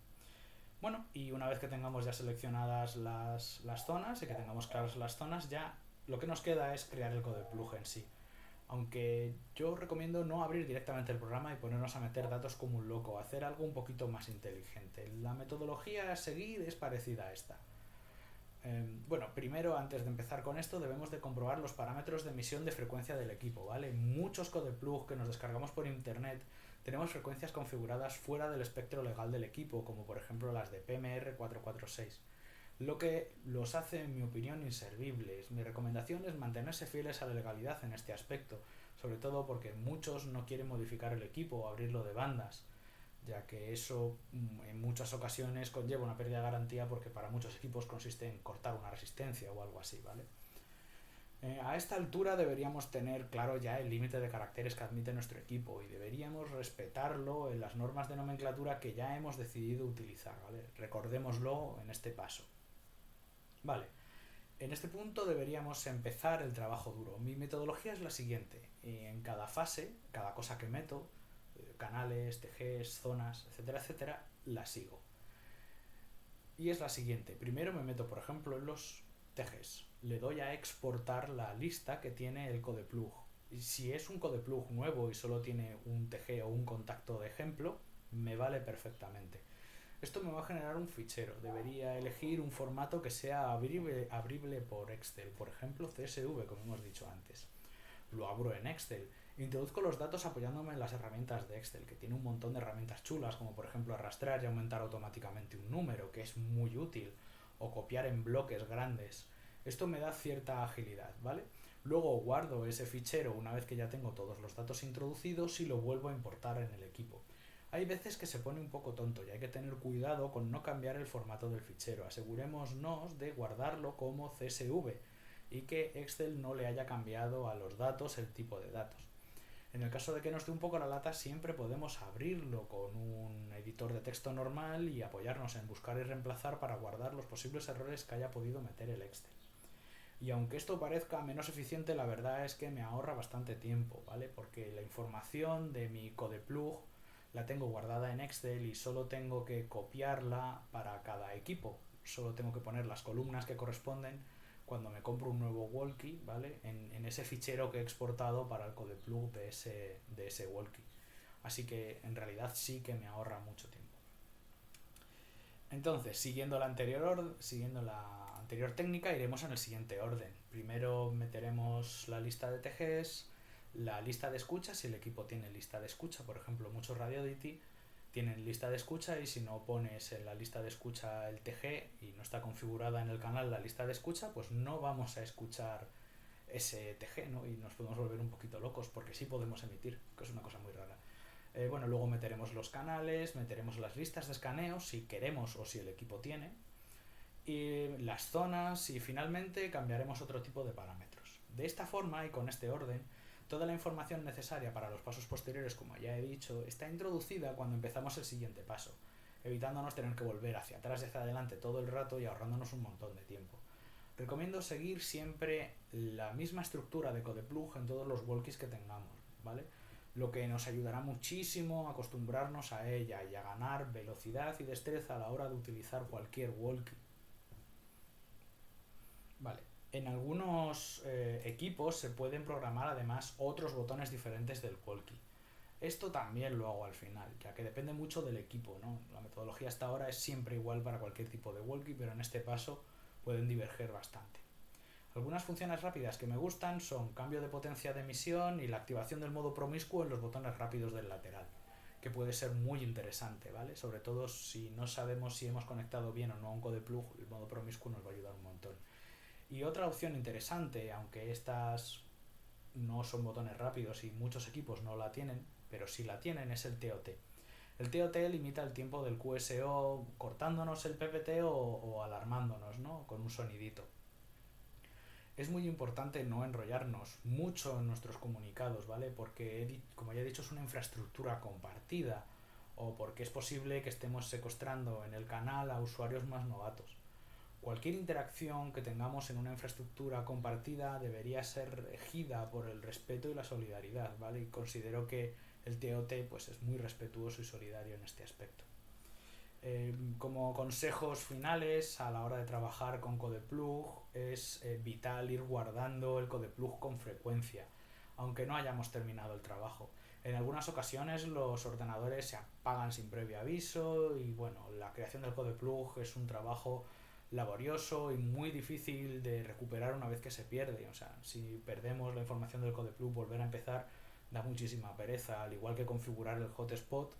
Bueno, y una vez que tengamos ya seleccionadas las zonas y que tengamos claras las zonas, ya lo que nos queda es crear el codeplug en sí. Aunque yo recomiendo no abrir directamente el programa y ponernos a meter datos como un loco, hacer algo un poquito más inteligente. La metodología a seguir es parecida a esta. Bueno, primero, antes de empezar con esto, debemos de comprobar los parámetros de emisión de frecuencia del equipo, ¿vale? Muchos codeplug que nos descargamos por internet tenemos frecuencias configuradas fuera del espectro legal del equipo, como por ejemplo las de PMR 446, lo que los hace, en mi opinión, inservibles. Mi recomendación es mantenerse fieles a la legalidad en este aspecto, sobre todo porque muchos no quieren modificar el equipo o abrirlo de bandas, ya que eso en muchas ocasiones conlleva una pérdida de garantía porque para muchos equipos consiste en cortar una resistencia o algo así, ¿vale? A esta altura deberíamos tener claro ya el límite de caracteres que admite nuestro equipo y deberíamos respetarlo en las normas de nomenclatura que ya hemos decidido utilizar, ¿vale? Recordémoslo en este paso. Vale, en este punto deberíamos empezar el trabajo duro. Mi metodología es la siguiente. En cada fase, cada cosa que meto, canales, TGs, zonas, etcétera, etcétera, la sigo. Y es la siguiente. Primero me meto, por ejemplo, en los TGs. Le doy a exportar la lista que tiene el codeplug. Y si es un codeplug nuevo y solo tiene un TG o un contacto de ejemplo, me vale perfectamente. Esto me va a generar un fichero. Debería elegir un formato que sea abrible por Excel, por ejemplo CSV, como hemos dicho antes. Lo abro en Excel. Introduzco los datos apoyándome en las herramientas de Excel, que tiene un montón de herramientas chulas, como por ejemplo arrastrar y aumentar automáticamente un número, que es muy útil, o copiar en bloques grandes. Esto me da cierta agilidad, ¿vale? Luego guardo ese fichero una vez que ya tengo todos los datos introducidos y lo vuelvo a importar en el equipo. Hay veces que se pone un poco tonto y hay que tener cuidado con no cambiar el formato del fichero. Asegurémonos de guardarlo como CSV y que Excel no le haya cambiado a los datos el tipo de datos. En el caso de que nos dé un poco la lata, siempre podemos abrirlo con un editor de texto normal y apoyarnos en buscar y reemplazar para guardar los posibles errores que haya podido meter el Excel. Y aunque esto parezca menos eficiente, la verdad es que me ahorra bastante tiempo, ¿vale? Porque la información de mi codeplug la tengo guardada en Excel y solo tengo que copiarla para cada equipo. Solo tengo que poner las columnas que corresponden cuando me compro un nuevo walkie, ¿vale? En ese fichero que he exportado para el codeplug de ese walkie. Así que en realidad sí que me ahorra mucho tiempo. Entonces, siguiendo la anterior técnica, iremos en el siguiente orden. Primero meteremos la lista de TGs, la lista de escucha, si el equipo tiene lista de escucha. Por ejemplo, muchos RadioDT tienen lista de escucha y si no pones en la lista de escucha el TG y no está configurada en el canal la lista de escucha, pues no vamos a escuchar ese TG, ¿no? Y nos podemos volver un poquito locos porque sí podemos emitir, que es una cosa muy rara. Bueno, luego meteremos los canales, meteremos las listas de escaneo si queremos o si el equipo tiene, y las zonas y finalmente cambiaremos otro tipo de parámetros. De esta forma y con este orden, toda la información necesaria para los pasos posteriores, como ya he dicho, está introducida cuando empezamos el siguiente paso, evitándonos tener que volver hacia atrás y hacia adelante todo el rato y ahorrándonos un montón de tiempo. Recomiendo seguir siempre la misma estructura de codeplug en todos los walkies que tengamos, ¿vale? Lo que nos ayudará muchísimo a acostumbrarnos a ella y a ganar velocidad y destreza a la hora de utilizar cualquier walkie. Vale. En algunos equipos se pueden programar además otros botones diferentes del walkie. Esto también lo hago al final, ya que depende mucho del equipo, ¿no? La metodología hasta ahora es siempre igual para cualquier tipo de walkie, pero en este paso pueden diverger bastante. Algunas funciones rápidas que me gustan son cambio de potencia de emisión y la activación del modo promiscuo en los botones rápidos del lateral, que puede ser muy interesante, ¿vale? Sobre todo si no sabemos si hemos conectado bien o no a un codeplug, el modo promiscuo nos va a ayudar un montón. Y otra opción interesante, aunque estas no son botones rápidos y muchos equipos no la tienen, pero si la tienen, es el TOT. El TOT limita el tiempo del QSO cortándonos el PPT o alarmándonos, ¿no? Con un sonidito. Es muy importante no enrollarnos mucho en nuestros comunicados, ¿vale? Porque, como ya he dicho, es una infraestructura compartida o porque es posible que estemos secuestrando en el canal a usuarios más novatos. Cualquier interacción que tengamos en una infraestructura compartida debería ser regida por el respeto y la solidaridad, ¿vale? Y considero que el TOT pues, es muy respetuoso y solidario en este aspecto. Como consejos finales a la hora de trabajar con CodePlug es vital ir guardando el CodePlug con frecuencia, aunque no hayamos terminado el trabajo. En algunas ocasiones los ordenadores se apagan sin previo aviso y bueno, la creación del CodePlug es un trabajo laborioso y muy difícil de recuperar una vez que se pierde. O sea, si perdemos la información del CodePlug, volver a empezar da muchísima pereza, al igual que configurar el hotspot.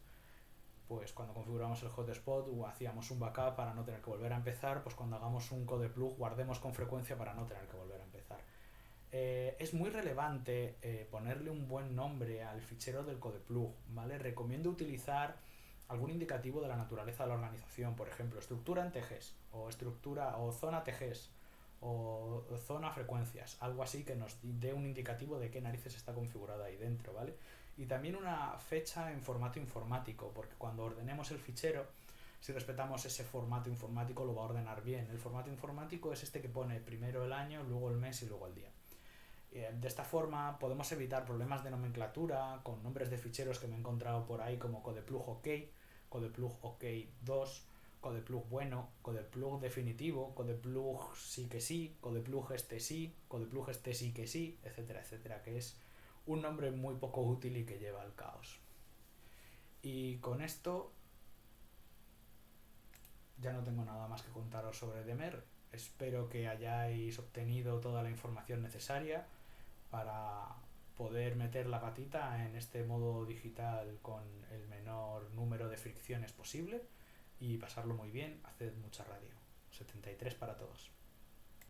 Pues cuando configuramos el hotspot o hacíamos un backup para no tener que volver a empezar, pues cuando hagamos un CodePlug guardemos con frecuencia para no tener que volver a empezar. Es muy relevante ponerle un buen nombre al fichero del CodePlug, ¿vale? Recomiendo utilizar algún indicativo de la naturaleza de la organización, por ejemplo, estructura en TGs, o estructura o zona TGs, o zona frecuencias, algo así que nos dé un indicativo de qué narices está configurado ahí dentro, ¿vale? Y también una fecha en formato informático, porque cuando ordenemos el fichero, si respetamos ese formato informático lo va a ordenar bien. El formato informático es este que pone primero el año, luego el mes y luego el día. De esta forma podemos evitar problemas de nomenclatura con nombres de ficheros que me he encontrado por ahí como codeplug ok, codeplug ok 2, codeplug bueno, codeplug definitivo, codeplug sí, codeplug este sí que sí, etcétera, etcétera, que es un nombre muy poco útil y que lleva al caos. Y con esto ya no tengo nada más que contaros sobre Demer. Espero que hayáis obtenido toda la información necesaria para poder meter la patita en este modo digital con el menor número de fricciones posible y pasarlo muy bien. Haced mucha radio. 73 para todos.